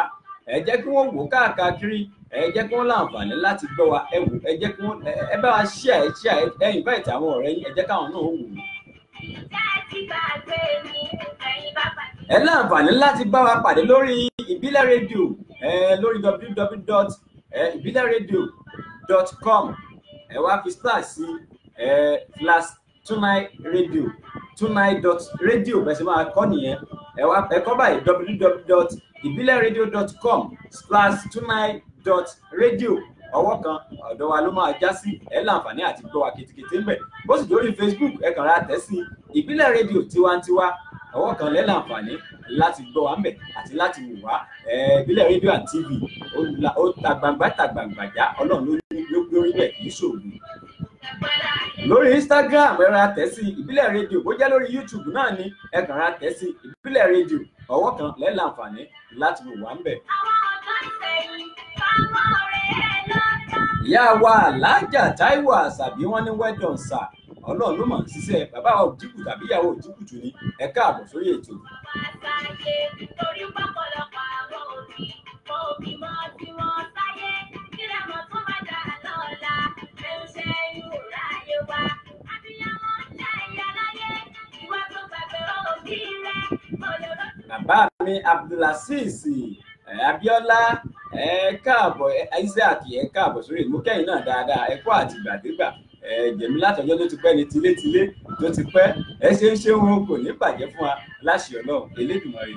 ẹ jẹ́ kí wọ́n wò káàkiri, ẹ jẹ́ kí wọ́n láǹfààní láti gbọ́ wa, ẹ wò, ẹ jẹ́ kí wọ́n ẹ bá wa ṣíà ẹ invite àwọn ọ̀rẹ́ yín, ẹ jẹ́ káwọn náà wò. Ẹ láǹfààní láti bá wa pàdé lórí ìbílẹ̀ rédíò lórí www.ibileradio.com ẹ wá fi star sí +29radio bẹ́ẹ̀ sì máa kọ́ nìyẹn ẹ kọ́ báyìí www.ibileradio.com/29.radio ọwọ́ kan ọ̀dọ̀ wa ló máa já sí ẹ láǹfààní àti gbọ́ wa kìtìkìtì ń bẹ̀ bó sì lórí Facebook ẹ kàn ra tẹ̀ sí ìbílẹ̀ rédíò tiwantiwa ọwọ́ kan lẹ́ láǹfààní láti gbọ́ wa ń bẹ̀ àti láti wò wá ìbílẹ̀ rédíò and TV ó ta gbangba já ọlọ́run lórí bẹ̀ kì í ṣòògùn. Lórí Instagram ẹ ra tẹ̀ sí ìbílẹ̀ rédíò bó jẹ́ lórí YouTube náà ni ẹ kàn ra tẹ̀ sí ìbílẹ̀ rédíò ọwọ́ kan lẹ́ láǹfààní láti wò wá ń bẹ̀. Ìyá wa Alájà Táíwò Àṣàbí wọ́n ní well done sir ọlọ́run ló mọ̀ ṣiṣẹ́ bàbá òjìkù tàbí ìyàwó òjìkùtù ni ẹ káàbọ̀ sórí ètò. Bàbá mi Abdulaziz Abíọ́lá ẹ káàbọ̀ Isaac ẹ káàbọ̀ sórí ètò kẹ́yìn náà dáadáa ẹ kú àtìgbàdégbà jẹ̀mí látọjọ́ tó ti pẹ́ ní tilétilé tó ti pẹ́ ẹ ṣe ń ṣe wọn kò ní bàjẹ́ fún wa láṣẹ Ọlọ́run Elédùmarè.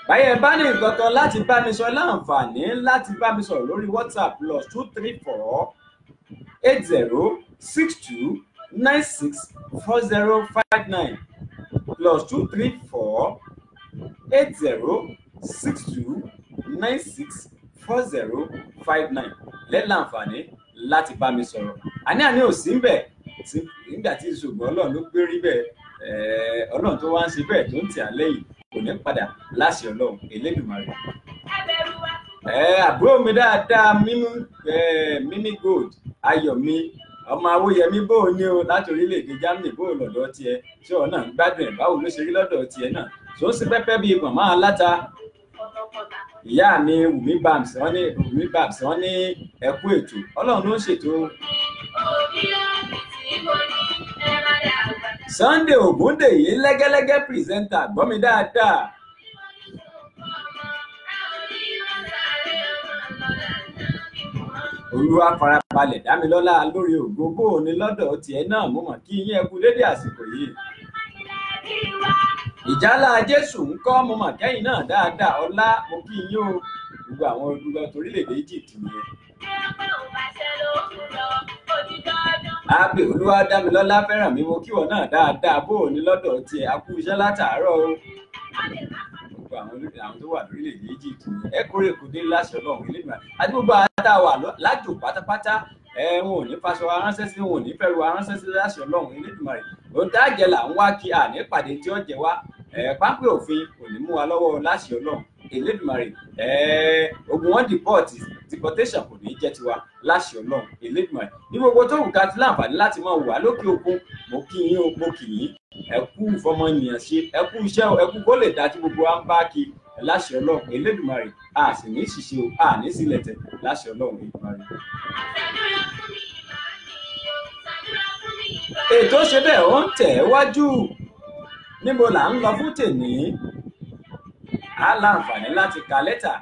báyẹn bá ní nǹkan kan láti bá mi sọ láǹfààní láti bá mi sọ̀rọ̀ lórí WhatsApp +234 8062964059 +234 8062964059 lẹ́láǹfààní láti bá mi sọ̀rọ̀ àní ò sí bẹ̀ nígbà tí ìṣògùn Ọlọ́run ló gbé rí bẹ́ẹ̀ Ọlọ́run tó wá ń ṣe bẹ́ẹ̀ tó ń tì á lẹ́yìn kò ní padà láṣẹ Ọlọ́run Elédùmarè. Àbúrò mi dáadáa Mimi Gold Ayọ̀mí ọmọ Awóyẹmí bó o ní o láti orílẹ̀-èdè Germany bó o lọ́dọ̀ tiẹ̀ tí ọ̀ náà ń gbádùn ẹ̀ báwo ló ṣe rí lọ́dọ̀ tiẹ̀ náà tó ń ṣe pẹ́pẹ́ bíi màmá aláta. Ìyá mi Wùmí Babs wọ́n ní ẹ̀kú ètò Ọlọ́run ló ń ṣètò. Sunday Ògúndèyí lẹ́gẹ́lẹ́gẹ́ pírẹsẹ́ńtà gbọ́ mi dáadáa. Olúwa farabalẹ̀ dámilọ́lá lórí ògo bó o ní lọ́dọ̀ tiẹ̀ náà mo mọ̀ kí yín ẹ kú dédé àsìkò yìí. Ìjálá Jésù ń kọ́ mo mọ̀ kẹ́yìn náà dáadáa ọlá mo kí yín o gbogbo àwọn olùgbọ́ torílẹ̀-èdè Egypt nìyẹn. Àgbè Olúwa dámilọ́lá fẹ́ràn mi mo kí wọ́n náà dáadáa bó o ní lọ́dọ̀ tiẹ̀ a kú iṣẹ́ látàárọ̀ o. Àwọn tó wà lórílẹ̀-èdè Egypt ẹ kórè kò dé láṣẹ Ọlọ́run Elédùmarè àti gbogbo àtà wà lájò pátápátá wọn ò ní faṣọ aránṣẹ́ sí wọn ò ní fẹ́rù aránṣẹ́ sí láṣẹ Ọlọ́run Elédùmarè ohun tá a jẹ là ń wá kí àní pàdé tí ó jẹ wá pápẹ́ òfin kò ní mú wa lọ́wọ́ láṣẹ Ọlọ́run Elédùmarè ogun wọn deportation kò ní jẹ́ tiwa láṣẹ Ọlọ́run Elédùmarè ní gbogbo tó wù ká ti láǹfààní láti máa wà lókè òkun mo kí yín o mo kì yín ẹ kú fọmọnìyàn ṣe ẹ kú iṣẹ́ ẹ kú kó lè dá tí gbogbo wa ń bá kí láṣẹ Ọlọ́run Elédùmarè a sì ní ṣìṣe o a ní sílẹ̀ tẹ̀ láṣẹ Ọlọ́run Elédùmarè. Ètò ṣe bẹ́ẹ̀ ó ń tẹ̀ wájú níbo là ń lọ fún tèmi a láǹfààní láti ka lẹ́tà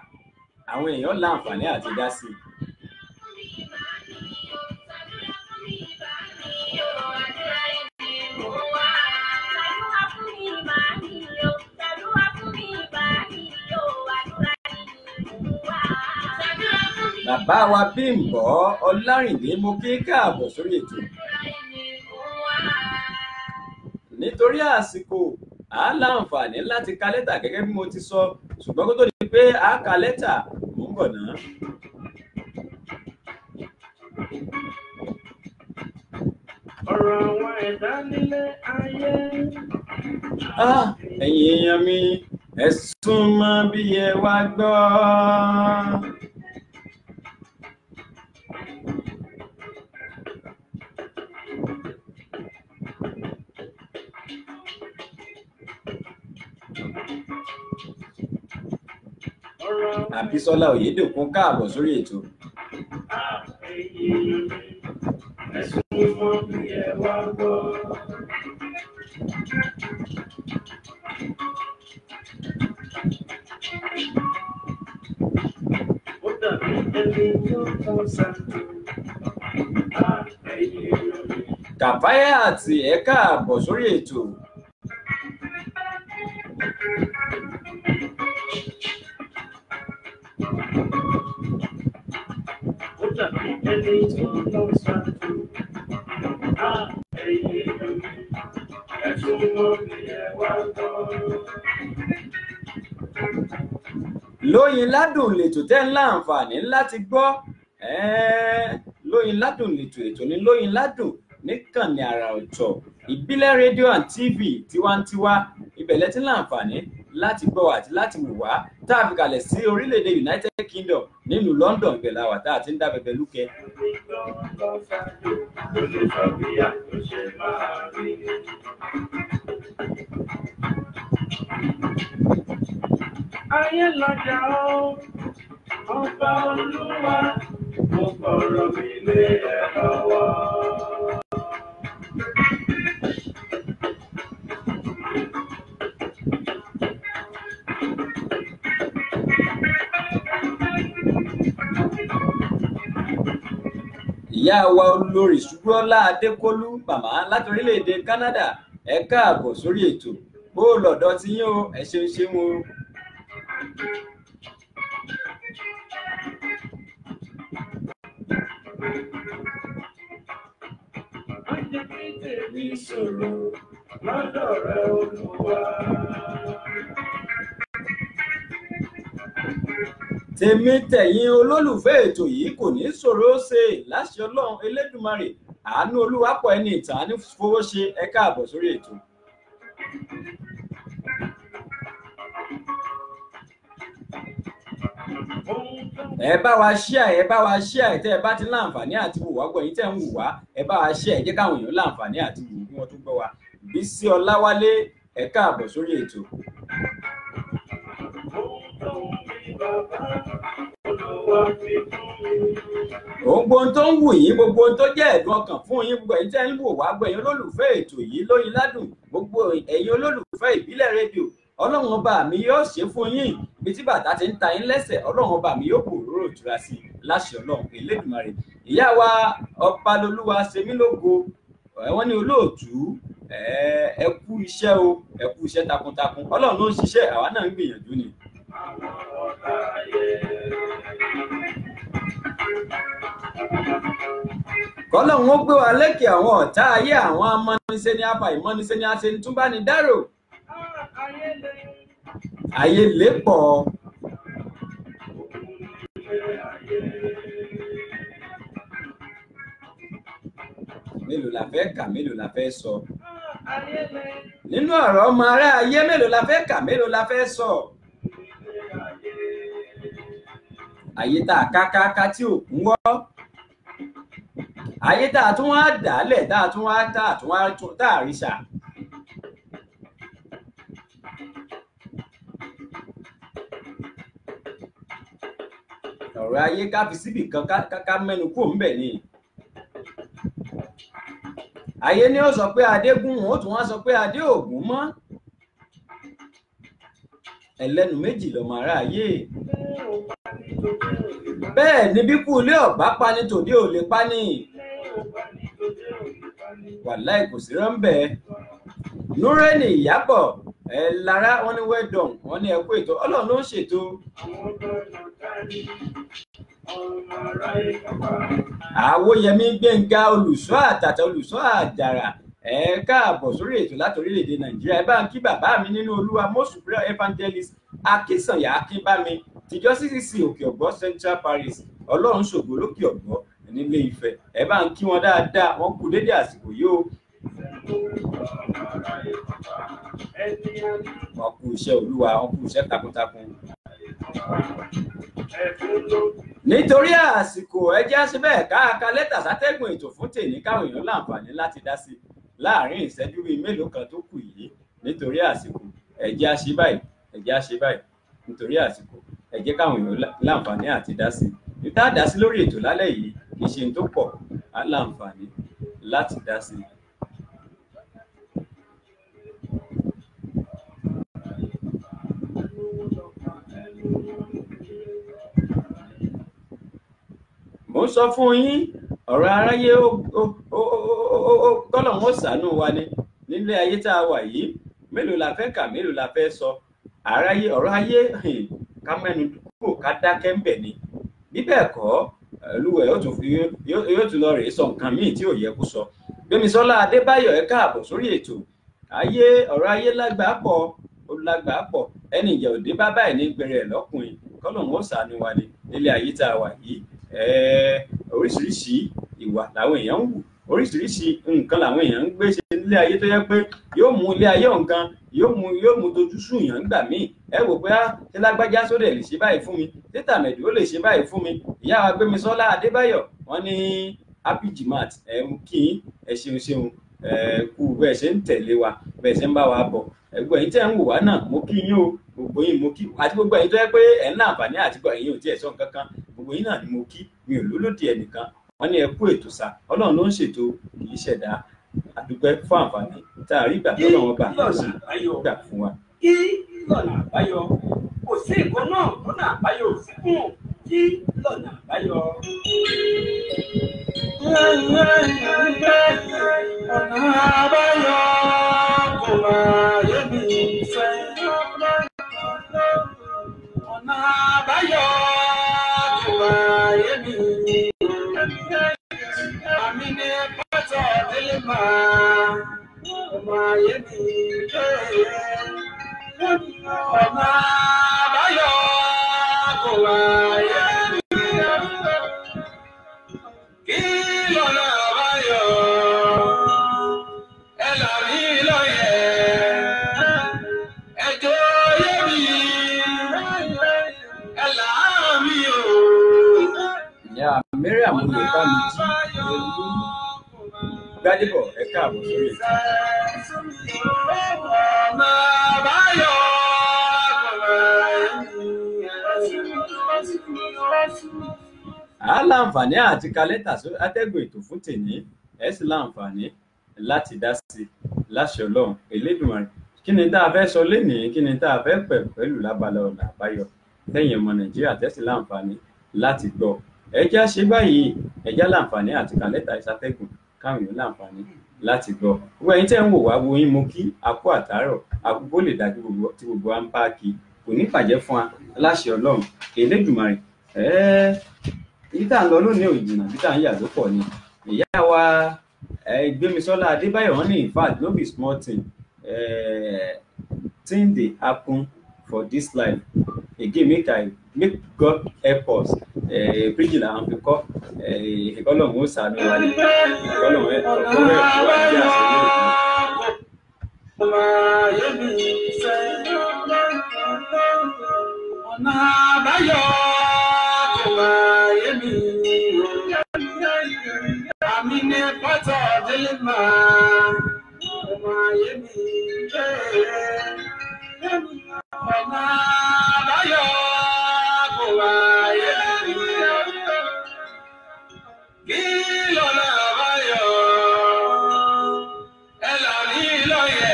àwọn èèyàn láǹfààní àti dá sí i. Bàbá wa Bímbọ́ Ọlárìndé mo kí káàbọ̀ sórí ètò. Nítorí àsìkò a láǹfààní láti ka lẹ́tà gẹ́gẹ́ bí mo ti sọ ṣùgbọ́n kó tó di pé a ka lẹ́tà mò ń bọ̀ náà. ẹ̀yin èèyàn mi ẹ súnmọ́ bí ẹ wá gbọ́. Àbísọ́lá Oyèdòkun káàbọ̀ sórí ètò. Kàfáyà àti ẹ káàbọ̀ sórí ètò. Lóyin Ládùn lètò tẹ́ ń láǹfààní láti gbọ́. Lóyin Ládùn lètò ètò ní Lóyin Ládùn níkànnì àrà ọ̀tọ̀ ìbílẹ̀ rédíò and TV tiwantiwa ibẹ̀lẹ̀ tí láǹfààní láti gbọ́ àti láti wò wá tá a fi kalẹ̀ sí orílẹ̀-èdè United Kingdom nílùú London ibẹ̀ la wà tá a ti ń dá bẹ̀bẹ̀ lúkẹ́. Ayé lọ́jà ó, ọba Olúwa, mo fọ̀rọ̀ mi lé ẹ lọ́wọ́. Ìyá wa olórí Ṣùgbọ́nlá Adékọ́lú màmá láti orílẹ̀-èdè Canada ẹ káàbọ̀ sórí ètò bó lọ́dọ̀ tí yín o ẹ ṣeun ṣeun o. Ọjọ́ kí tèmi ṣòro lọ́dọ̀ rẹ Olúwa. Tèmi tẹ̀yin olólùfẹ́ ètò yìí kò ní ṣòro ṣe láṣẹ Ọlọ́run Elédùmarè àánú Olúwapọ̀ ẹni ìtàn ní fowó ṣe ẹ káàbọ̀ sórí ètò. Ẹ bá wa share tẹ́ ẹ bá ti láǹfààní àti wò wá gbọ̀yìn tẹ́ ń wò wá ẹ bá wa share jẹ́ káwọn èèyàn láǹfààní àti wò bí wọ́n tún gbọ́ wa. Bísí Ọláwálé ẹ káàbọ̀ sórí ètò. Gbogbo ohun tó ń wù yín gbogbo ohun tó jẹ́ ẹ̀dùn ọkàn fún yín gbogbo ẹ̀yin tẹ́ ń wò wá gbẹ̀yìn olólùfẹ́ ètò yìí Lóyin Ládùn gbogbo ẹ̀yin olólùfẹ́ ìbílẹ̀ rédíò Ọlọ́run ọba mi yóò ṣe fún yín bí tí bàtà ti ń ta yín lẹ́sẹ̀ Ọlọ́run ọba mi yóò bòróró ìtura sí i láṣẹ Ọlọ́run Elédùmarè. Ìyá wa Ọbalolúwa Ṣemílógo wọ́n ní olóòtú ẹ kú iṣẹ́ o ẹ kú iṣẹ́ takuntakun Ọlọ́run ló ń ṣiṣẹ́ àwa náà ń gbìyànjú ni. Kọ́lọ́run ó gbé wa lékè àwọn ọ̀tá ayé àwọn amọ́nisẹ́ ní apá ìmọ́nisẹ́ ní aṣeni tún bá ní dárò. Ayé lè pọ̀. Mélòó la fẹ́ kà mélòó la fẹ́ sọ. Nínú ọ̀rọ̀ ọmọ ará ayé mélòó la fẹ́ kà mélòó la fẹ́ sọ. Ayé tá a kákáká tí ò kún wọ́. Ayé tá a tún wá dálẹ̀ tá a tún wá tá a rí ṣà. Ọ̀rọ̀ ayé ká fi síbì kan ká mẹ́nu kúrò ńbẹ̀ ni. Ayé ni ó sọ pé Adégún wọn ó tún wá sọ pé Adé ògún mọ́. Ẹlẹ́nu méjì lọmọ ará ayé. Bẹ́ẹ̀ ni bí kú ilé ọ̀bá pani tòde ò lè pani. Wàláì kò sí rọ́ńbẹ́. Núrẹ́nì Ìyábọ̀ Lára wọn ní well done wọn ní ẹkú ètò Ọlọ́run ló ń ṣètò. Àwòyẹmí Gbẹ́ngà olùṣọ́ àtàtà olùṣọ́ àjàrà ẹ káàbọ̀ sórí ètò láti orílẹ̀-èdè Nàìjíríà ẹ bá ń kí bàbá mi nínú Olúwa Mọ́sùpírà Evangelist Akínsànyà Akínbámi tìjọ CCC Òkè Ọ̀gbọ́ Central Parish Ọlọ́run ṣògo lókè Ọ̀gbọ́ nílé Ifẹ̀ ẹ bá ń kí wọn dáadáa wọn kú dédé àsìkò yìí o Wọ́n kú iṣẹ́ Olúwa, wọ́n kú iṣẹ́ takuntakun. Nítorí àsìkò ẹ jẹ́ ṣe bẹ́ẹ̀ ká lẹ́tà sátẹ́gùn ètò fún tèmi káwọn èèyàn láǹfààní láti dá sí láàrin ìṣẹ́jú bíi mélòó kan tó kù yìí. Nítorí àsìkò ẹ jẹ́ ṣe báyìí, nítorí àsìkò ẹ jẹ́ káwọn èèyàn láǹfààní àti dá sí. Níta dá sí lórí ètò lálẹ́ yìí kì í ṣe tó pọ̀ á láǹfààní láti dá sí. Mo sọ fún yín ọ̀rọ̀ aráyé kọ́lọ̀ wọn ṣàánú wa ni nílé ayé tá a wà yìí. Mélòó la fẹ́ kà, mélòó la fẹ́ sọ. Aráyé ọ̀rọ̀ ayé ká mẹ́nu kúrò ká dákẹ́ ń bẹ̀ ni. Bí bẹ́ẹ̀ kọ́ Olúwa yóò tún lọ rèé sọ nǹkan míì tí ò yẹ kó sọ. Gbémisọ́lá Adébáyọ̀ ẹ káàbọ̀ sórí ètò. Ọ̀rọ̀ ayé lágbàá pọ̀ ẹni ìjà òde bá báyìí ní gbẹrẹ ẹ̀ lọ́kùnrin kọ́lọ̀ wọn ṣàánú wa ni nílé ayé tá a wà yìí. Oríṣiríṣi ìwà làwọn èèyàn ń wù, oríṣiríṣi nǹkan làwọn èèyàn ń gbé ṣe nílé ayé tó yẹ pé yóò mú ilé ayé ọ̀ǹkan yóò mú dojú sùn yàn nígbà míì. Ẹ wò pé ṣé lágbájá sódà lè ṣe báyìí fún mi, títà mẹ̀dì ó lè ṣe báyìí fún mi. Ìyá wa Gbémisọ́lá Adébáyọ̀ wọ́n ní happy Jimat kí ẹ ṣeun kú bẹ́ẹ̀ ṣe ń tẹ̀lé wa bẹ́ẹ̀ ṣe ń bá wa bọ̀. Gbogbo ẹ̀yin tẹ́ ń wò wá náà mo kí yín o, gbogbo yín mo kí àti gbogbo ẹ̀yin tó yẹ pé ẹ̀ ń láǹfààní àti gbogbo ẹ̀yin ò tiẹ̀ sọ nǹkan kan, gbogbo yín náà ni mo kí, mi ò lólódì ẹnìkan. Wọ́n ní ẹ kú ètò sá, Ọlọ́run ló ń ṣètò kì í ṣẹ̀dá. Àdúpẹ́ fún àǹfààní tá a rí ìgbà tó lọ́wọ́ bá a sì gbà fún wa. Kí lọ́nà àbáyọ? Kò sí nǹkan náà lọ́nà àbáyọ ò sí fún kí lọ́nà àbáyọ. Ọ̀nà àbáyọ kò máa yé mi fẹ́. Ọ̀nà àbáyọ kò máa yé mi. Àmì ní pátá délé máa yé mi. Ọ̀nà àbáyọ kò máa yé mi. Kí lọ́nà àbáyọ? Ẹ là mí lóye, ẹ jọ̀ọ́ yé mi, ẹ là mí o. Ìyá Mariam lè bá mi jí Gbádébọ̀ ẹ káàbọ̀ sórí ètò. Ọ̀nà àbáyọ kò máa yé mi. Láǹfààní àti ka lẹ́tà atẹ́gùn ètò fún tèmi ẹ sì láǹfààní láti dá sí láṣẹ Ọlọ́run Elédùmarè. Kí ni tá a fẹ́ sọ lénìí, kí ni tá a fẹ́ pẹ̀lú lábala ọ̀nà àbáyọ tẹ̀yin ọmọ Nàìjíríà tẹ́sí láǹfààní láti gbọ́. Ẹ já ṣe báyìí, ẹ já láǹfààní àti ka lẹ́tà ìṣàtẹ́gùn káwọn èèyàn láǹfààní láti gbọ́. Gbogbo ẹ̀yin tẹ́ ń wò wá wo yín mo kí àkú àtàárọ̀ àkókò lè dájú tí gbogbo wa ń bá kí kò ní bàjẹ́ fún wa láṣẹ Ọlọ́run Elédùmarè. Èyí tá à ń lọ lónìí ò jìnnà bí tá à ń yà ló pọ̀ ni. Ìyá wa Gbémisọ́lá Adébáyọ̀ wọ́n ní in fact no be small thing thing dey happen for this life again make God help us. Príjì làwọn fi kọ́ ìkọlọ́hún ó ṣàánú wa ní ìkọlọ́hún ẹ̀ ọ̀pọ̀ ẹ̀ wá ní àṣẹ ọ̀nà àbáyọ kò máa yé mi. Àmì ní pátá délé máa yé mi. Ọ̀nà àbáyọ kò máa yé mi. Kí lọ́nà àbáyọ? Ẹ là mí lóye,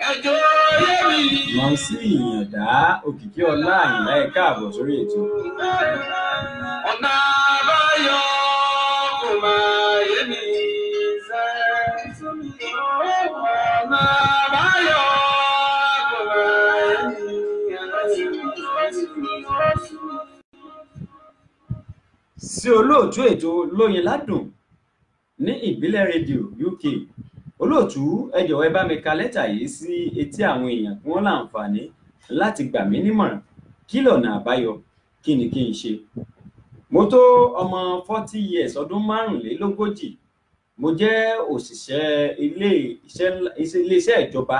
ẹ jọ̀ọ́ yé mi. Mọ̀ sí Ìyàndá Òkìkí Ọlá Àyìnlá ẹ káàbọ̀ sórí ètò. Ọ̀nà àbáyọ kò máa yé mi. Ọ̀nà àbáyọ kò máa yé mi. Sí olóòtú ètò Lóyin Ládùn ní ìbílẹ̀ rédíò UK. Olóòtú ẹ jọ̀wọ́ ẹ bá mi ka lẹ́tà yìí sí etí àwọn èèyàn kí wọ́n láǹfààní láti gbà mí nímọ̀ràn. Kí lọ̀nà àbáyọ? Kí ni kí n ṣe? Mo tó ọmọ 40 years ọdún 45. mo jẹ́ òṣìṣẹ́ iléeṣẹ́ ìjọba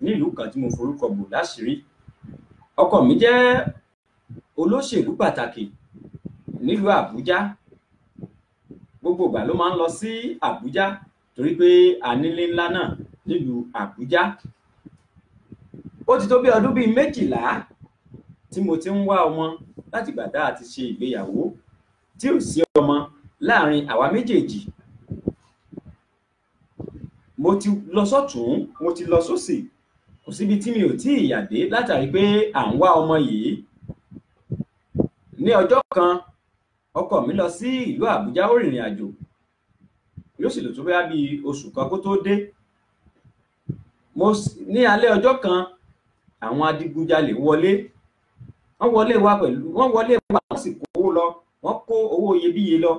nílùú kan tí mo forúkọ bò láṣìírí. Ọkọ mi jẹ́ olóṣèlú pàtàkì nílùú Àbújá. Gbogbo ìgbà ló máa ń lọ sí Àbújá torí pé a nílé ńlá náà nílùú Àbújá. Ó ti tó bí ọdún bíi 12 tí mo ti ń wá ọmọ láti ìgbà tá a ti ṣe ìgbéyàwó tí ò sí ọmọ láàrin àwa méjèèjì. Mo ti lọ sọ́tún, mo ti lọ sósì, kò síbi tí mi ò tí ì yà dé látàrí pé à ń wá ọmọ yìí. Ní ọjọ́ kan, ọkọ mi lọ sí ìlú Àbújá, ó rìnrìn àjò, yóò sì lò tó bóyá bí oṣù kan kó tó dé. Ní alẹ́ ọjọ́ kan, àwọn adigunjalè wọlé. Wọ́n wọlé wa wọ́n sì kó owó lọ, wọ́n kó owó iyebíye lọ.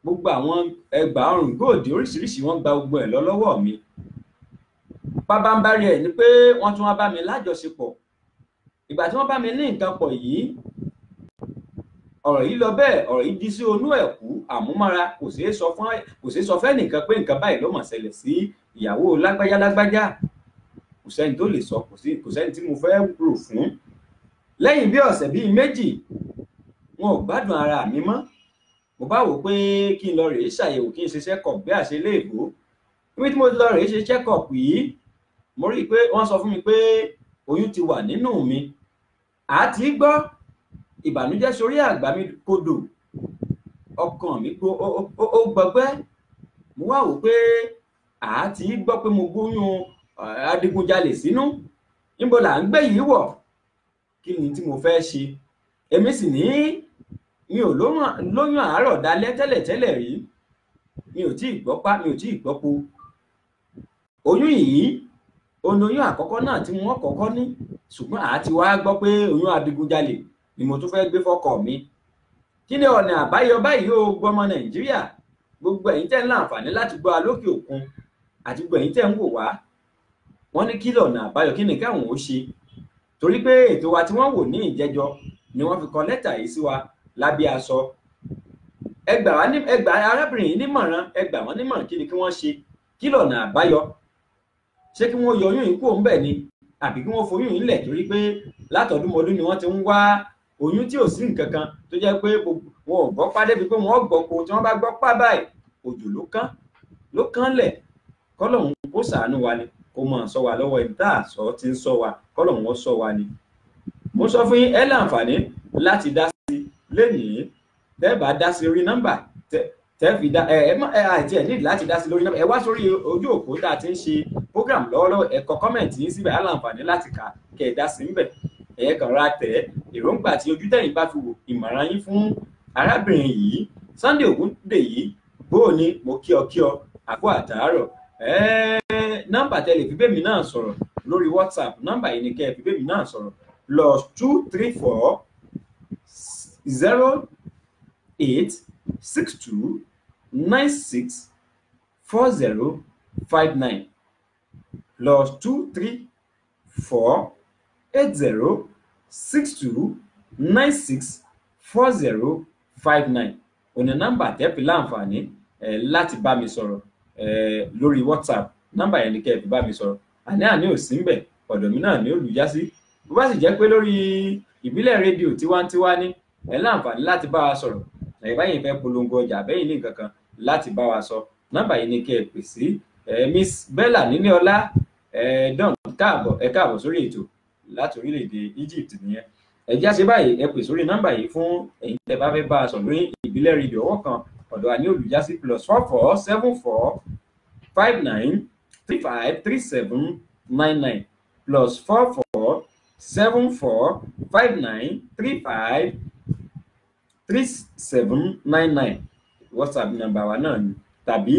Gbogbo àwọn ẹgbàá ọrùn góòdì oríṣiríṣi wọ́n gba gbogbo ẹ̀ lọ lọ́wọ́ mi. Pabambarì ẹ̀ ni pé wọ́n tún wá bá mi lájọṣepọ̀. Ìgbà tí wọ́n bá mi ní nǹkan pọ̀ yìí, ọ̀rọ̀ yìí lọ bẹ́ẹ̀, ọ̀rọ̀ yìí di sí onú ẹ̀kú àmúmọ́ra, kò ṣeé sọ fẹ́ nìkan pé nǹkan báyìí ló mọ̀ ṣẹlẹ̀ sí ìyàwó lágbájá. Kò sẹ́ni tó lè sọ, kò sẹ́ni tí mo fẹ́ rò fún. Lẹ́yìn bí ọ̀sẹ̀ bíi 2, wọn ò gbádùn ara mi mọ́. Mo bá wò pé kí n lọ rèé ṣàyẹ̀wò, kí n ṣe check-up bí àṣẹ léèbó. Níbi tí mo lọ rèé ṣe check-up yìí, mo rí i pé wọ́n sọ fún mi pé oyún ti wà nínú mi. Àti gbọ́ ìbànújẹ́ sórí àgbà mi kodò, ọkàn mi ó gbọgbẹ́. Mo wá wò pé àti gbọ́ pé mo gbóyún adigunjalè sínú. Níbo là ń gbé yìí wọ̀? Kí ni tí mo fẹ́ ṣe? Èmi sì ní mi ò lóyún àárọ̀ dalẹ́ tẹ́lẹ̀ rí. Mi ò tí ì gbọ́pá, mi ò tí ì gbọ́po. Oyún yìí, oyún àkọ́kọ́ náà tí wọ́n kọ́kọ́ ní, ṣùgbọ́n àti wá gbọ́ pé oyún adigunjalè ni mo tún fẹ́ gbé fọ́kọ mi. Kí ni ọ̀nà àbáyọ báyìí o, gbọmọ Nàìjíríà? Gbogbo ẹ̀yin tẹ́ ń láǹfààní láti gbọ́ alókè òkun àti gbogbo ẹ̀yin tẹ́ ń wò wá, wọ́n ní kí lọ̀nà àbáyọ, kí ni káwọn ó ṣe? Torí pé ètò wa tí wọ́n wò ní ìjẹjọ ni wọ́n fi kọ lẹ́tà yìí sí wa lábẹ́ aṣọ. Ẹ gbà arábìnrin yìí nímọ̀ràn, ẹ gbà wọ́n nímọ̀ràn kí ni kí wọ́n ṣe, kí lọ̀nà àbáyọ? Ṣé kí wọ́n yọ oyún yìí kúrò ńbẹ̀ ni, àbí kí wọ́n foyún yìí lẹ̀? Torí pé látọdúnmọdún ni wọ́n ti ń wá oyún tí ò sí nǹkan kan, tó jẹ́ pé wọn ò gbọ́ pá débi pé wọ́n gbọ́ po. Tí wọ́n bá gbọ́ pá báyìí, òjò ló kán lẹ̀. Kọ́lọ́hún kó ṣàánú wa ni, kó máa sọ wa lọ́wọ́ ẹni tá àsọ ti ń sọ wa, kọ́lọ́hún ó sọ wa ni. Mo sọ fún yín, ẹ láǹfààní láti dá sí lénìí. Tẹ́ bá dá sí orí nọ́mbà tẹ́ fi dá àìtí ẹ̀ nídìí láti dá sí lórí nọ́mbà. Ẹ wá sórí ojú òpó tá a ti ń ṣe program lọ́wọ́lọ́wọ́, ẹ kọ kọ́mẹ̀ntì yín síbẹ̀, á láǹfààní láti kà kẹ́ ẹ dá sí ńbẹ̀. Ẹ kàn ra tẹ̀ èròǹgbà tí ojú tẹ̀yìn bá fi wò, ìmọ̀ràn yín fún arábìnrin yìí. Sunday Ògúndèyí, bóò ni, mo kí ọ àkó àtàárọ̀. Nọ́mbà tẹ́ lè fi bẹ́ẹ̀ mi náà sọ̀rọ̀ lórí WhatsApp, nọ́mbà yìí ni kẹ́ ẹ fi bẹ́ẹ̀ mi náà sọ̀rọ̀, +234 0862 96 4059 +234 8062 96 4059 òní nọ́mbà tẹ́ fi láǹfààní láti bá mi sọ̀rọ̀ lórí WhatsApp. Nọ́mbà yẹn ni kẹ́ ẹ fi bá mi sọ̀rọ̀. Àní ò sí ńbẹ̀, ọ̀dọ̀ mi náà ni olùjá sí. Bó bá sì jẹ́ pé lórí ìbílẹ̀ rédíò tiwantiwa ní, ẹ láǹfààní láti bá wa sọ̀rọ̀. Báyìí fẹ́ polongo ọjà bẹ́yìn ní nǹkan kan láti bá wa sọ, nọ́mbà yìí ni kẹ́ ẹ pè sí. Miss Bella Níníọlá, Don káàbọ̀ sórí ètò láti orílẹ̀-èdè Egypt nìyẹn. Ẹ já ṣe báyìí, ẹ pè sórí nọ́mbà yìí fún ẹ̀yin tẹ́ bá fẹ́ bá a sọ̀rọ̀ lórí ìbílẹ̀ rédíò ọwọ́ kan, ọ̀dọ̀ wa ní olùjásí +44 74 59 35 37 99 +44 74 59 35 3799 WhatsApp nọ́mbà wa náà ni, tàbí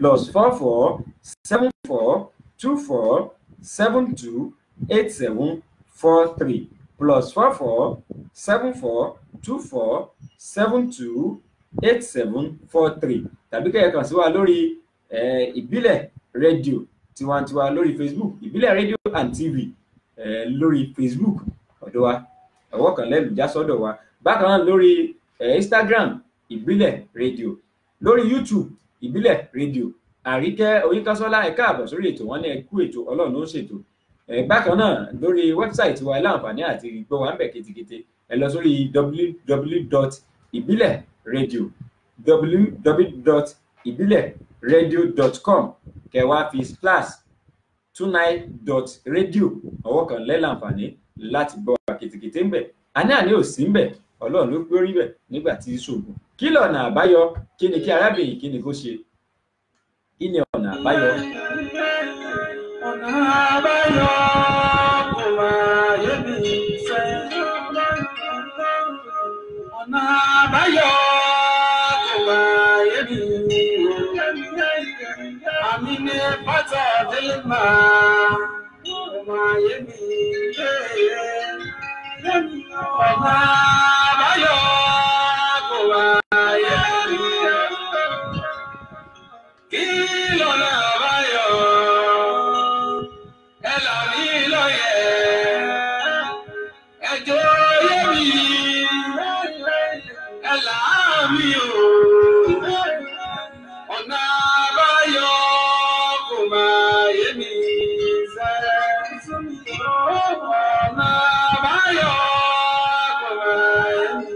+44 74 24 72 8743 +44 74 24 72 8743 tàbí kẹ́ ẹ kàn sí wa lórí ìbílẹ̀ rédíò tiwantiwa lórí Facebook, ìbílẹ̀ rédíò and TV lórí Facebook, ọ̀dọ̀ wa ọwọ́ kan lẹ́nu já sọ́dọ̀ wa. Bákan náà lórí Instagram ìbílẹ̀ rédíò, lórí YouTube ìbílẹ̀ rédíò. Àríkẹ́ Oyínkásọ́lá ẹ káàbọ̀ sórí ètò, wọn ní ẹ kú ètò, Ọlọ́run ló ń ṣètò. Bákan náà lórí wẹ́bsáìtì wa láǹfààní àti gbọ́ wa ń bẹ̀ ketekete, ẹ lọ sórí www.ibileradio.com kẹwàá fi /29.radio ọwọ́ kan lẹ́làǹfààní láti gbọ́ wa ketekete ń bẹ̀. Àní ò sí ń bẹ̀, Ọlọ́run ló pé orí bẹ̀ nígbà tí ṣògùn. Kí lọ̀nà àbáyọ? Kí ni kí arábìnrin kí ni kó ṣe? Kí ni ọ̀nà àbáyọ? Ọ̀nà àbáyọ kò máa yé mi sẹ́. Ọ̀nà àbáyọ kò máa yé mi. Àmì ní pátá délé máa kò máa yé mi. Ọ̀nà àbáyọ kò máa yé mi. Kí lọ̀nà àbáyọ? Ẹ là mí lóye, ẹ jọ̀ọ́ yé mi, ẹ là mí o. Ọ̀nà àbáyọ kò máa yé mi sẹ́. Ọ̀nà àbáyọ kò máa yé mi.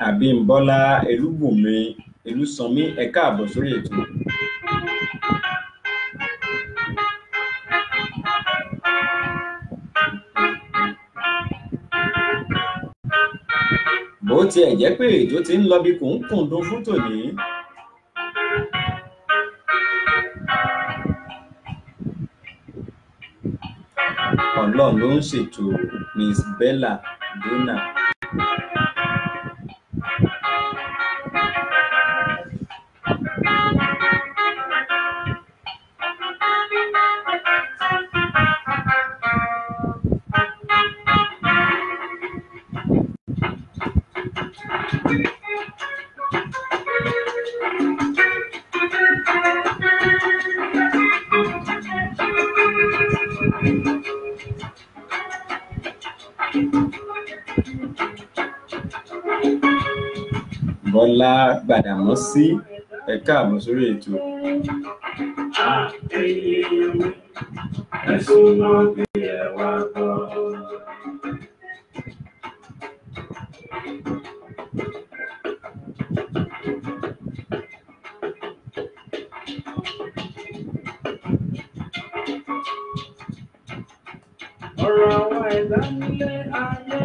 Àbímbọ́lá Elúbùnmi Elúsanmí ẹ káàbọ̀ sórí ètò. Bó tiẹ̀ jẹ́ pé ètò ti ń lọ bí kùnkùndùn fún tòní. Ọlọ́run ló ń ṣètò. Miss Bella Donna. Bọ́lá Gbàdàmọ́sí ẹ káàbọ̀ sórí ètò. Ẹ̀sùn mọ́ bí ẹ wá gbọ́. Ọ̀rọ̀ àwọn ẹ̀dá nílé ayé.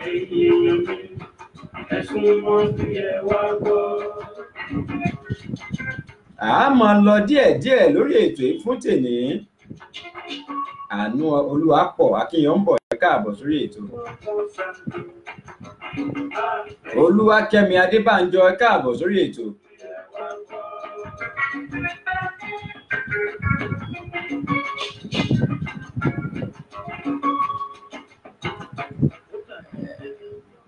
Èèyàn mi, ẹ̀sùn mọ́ bí ẹ wá gbọ́. A máa lọ díẹ̀díẹ̀ lórí ètò yìí fún tèmi. Àánú Olúwapọ̀ Akínyànbọ̀ ẹ káàbọ̀ sórí ètò. Olúwakẹ́mi Adébánjọ ẹ káàbọ̀ sórí ètò.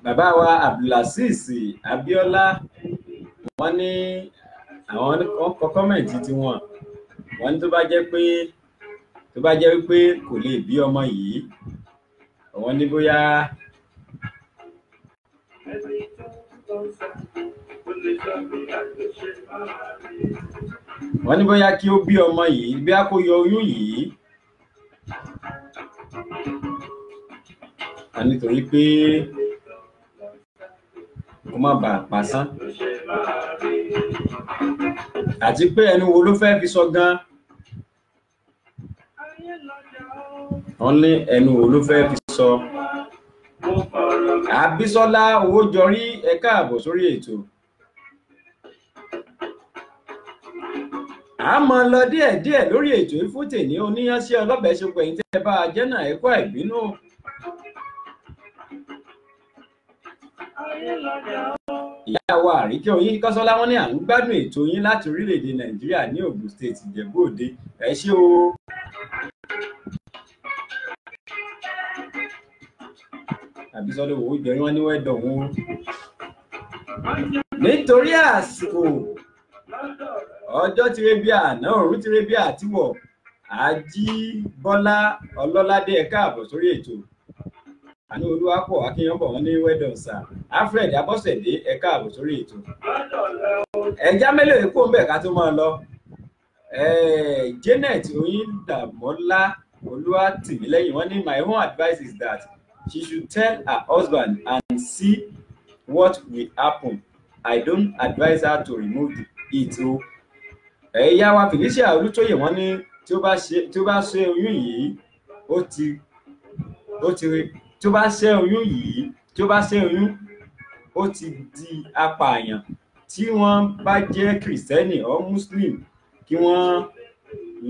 Bàbá wa Abdulaziz Abíọ́lá wọ́n ní àwọn kọ kọ́mẹ̀ntì tí wọ́n ní tó bá jẹ́ wípé kò lè bí ọmọ yìí, wọ́n ní bóyá kí ó bí ọmọ yìí, bí a kó yọ oyún yìí, nítorí pé kó má bàa pàṣán, àti pé ẹnu wo ló fẹ́ fi sọ gan. Wọ́n ní ẹnu wo ló fẹ́ fi sọ. Àbísọ́lá Owójọrí ẹ káàbọ̀ sórí ètò. A máa lọ díẹ̀díẹ̀ lórí ètò ìfúntè ní oníyànṣe ọlọ́bẹ̀ ṣe pẹ̀yìn tẹ́ bá a jẹ́ náà ẹ̀kọ́ ìbínú. Ìyá wa Àríkẹ́ Oyínkásọ́lá wọ́n ní à ń gbádùn ètò yín láti orílẹ̀-èdè Nàìjíríà ní Ògùn State Ìjẹ̀bú Òde. Ẹ ṣé o. àbí sọ́dọ̀ owó ìgbẹ́rin wọn ní wẹ́dọ̀ wọn. Nítorí àsìkò ọjọ́ tirébí àná òru tirébí àtiwọ̀ Àjíbọ́lá Ọlọ́ládé ẹ káàbọ̀ sórí ètò. Àánú Olúwapọ̀ Akínyànbọ̀ wọn ní wẹ́dọ̀ sà. Alfred Abọ́sẹ̀dé ẹ káàbọ̀ sórí ètò. Ẹja mélòó èkó ń bẹ̀ ká tó máa lọ. Janet Oyindàmọ́lá Olúwatìmílẹ́yìn wọ́n ní my own advice is that she should tell her husband and see what will happen. I don't advise her to remove it o. Ìyá wa Felicia Olútóyè wọ́n ní tí ó bá ṣe oyún yìí ó ti di apààyàn. Tí wọ́n bá jẹ́ Kìrìsìtẹ́nì or Muslim kí wọ́n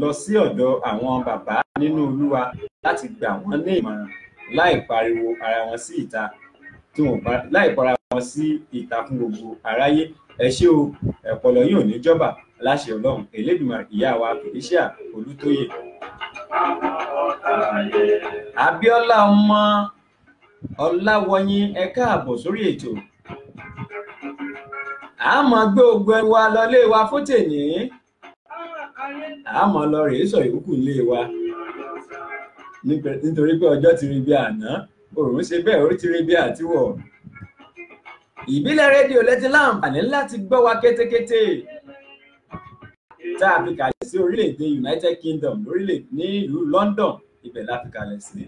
lọ sí ọ̀dọ̀ àwọn bàbá nínú Olúwa láti gbà wọ́n ní ìmọ̀ràn láì pariwo ara wọn sí ìta fún gbogbo aráyé. Ẹ ṣé o, ẹ̀pọ̀lọ yìí ò ní jọba láṣẹ Ọlọ́run. Elédùmarè. Ìyá wa Felicia Olútóyè. Abíọ́lá ọmọ Ọláwọyìn ẹ káàbọ̀ sórí ètò. A máa gbé ogun ẹnu wa lọlé wa fún tèní. A máa lọ rèé sọ ìyókù ilé wa nítorí pé ọjọ́ ti rí bí àná, òòrùn ṣe bẹ́ẹ̀ ó ti rí bí àtiwọ̀. Ìbílẹ̀ rédíò lẹ́tí láǹfààní láti gbọ́ wa kétékété tá a fi kalẹ̀ sí orílẹ̀-èdè United Kingdom ní ìlú London, ibẹ̀ la fi kalẹ̀ sí.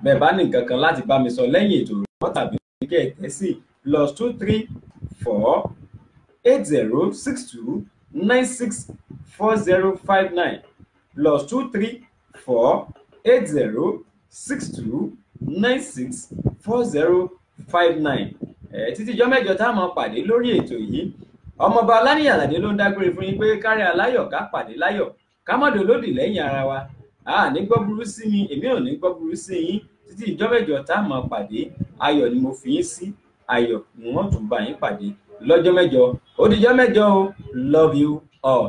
Bẹ́ẹ̀ bá ní nǹkan kan láti bá mi sọ lẹ́yìn ètò ìrọ̀lẹ́ tàbí kẹ́ ẹ tẹ́ sí +234 8062 964059 +234 8062 964059. Títí jọ́ mẹ́jọ tá a máa pàdé lórí ètò yìí. Ọmọọba Ọláníyì Àlàdé ló ń dágbére fún yín pé kárí aláyọ̀ ká pàdé láyọ̀ ká má dolódì lẹ́yìn ara wa. Ní gbọ́ burú sí mi, èmi ò ní gbọ́ burú sí yín. Títí ìjọ́ mẹ́jọ tá a máa pàdé, ayọ̀ ni mo fi yín sí, ayọ̀ ni wọ́n tún bá yín pàdé lọ́jọ́ mẹ́jọ. Ó dijọ́ mẹ́jọ o. Love you all.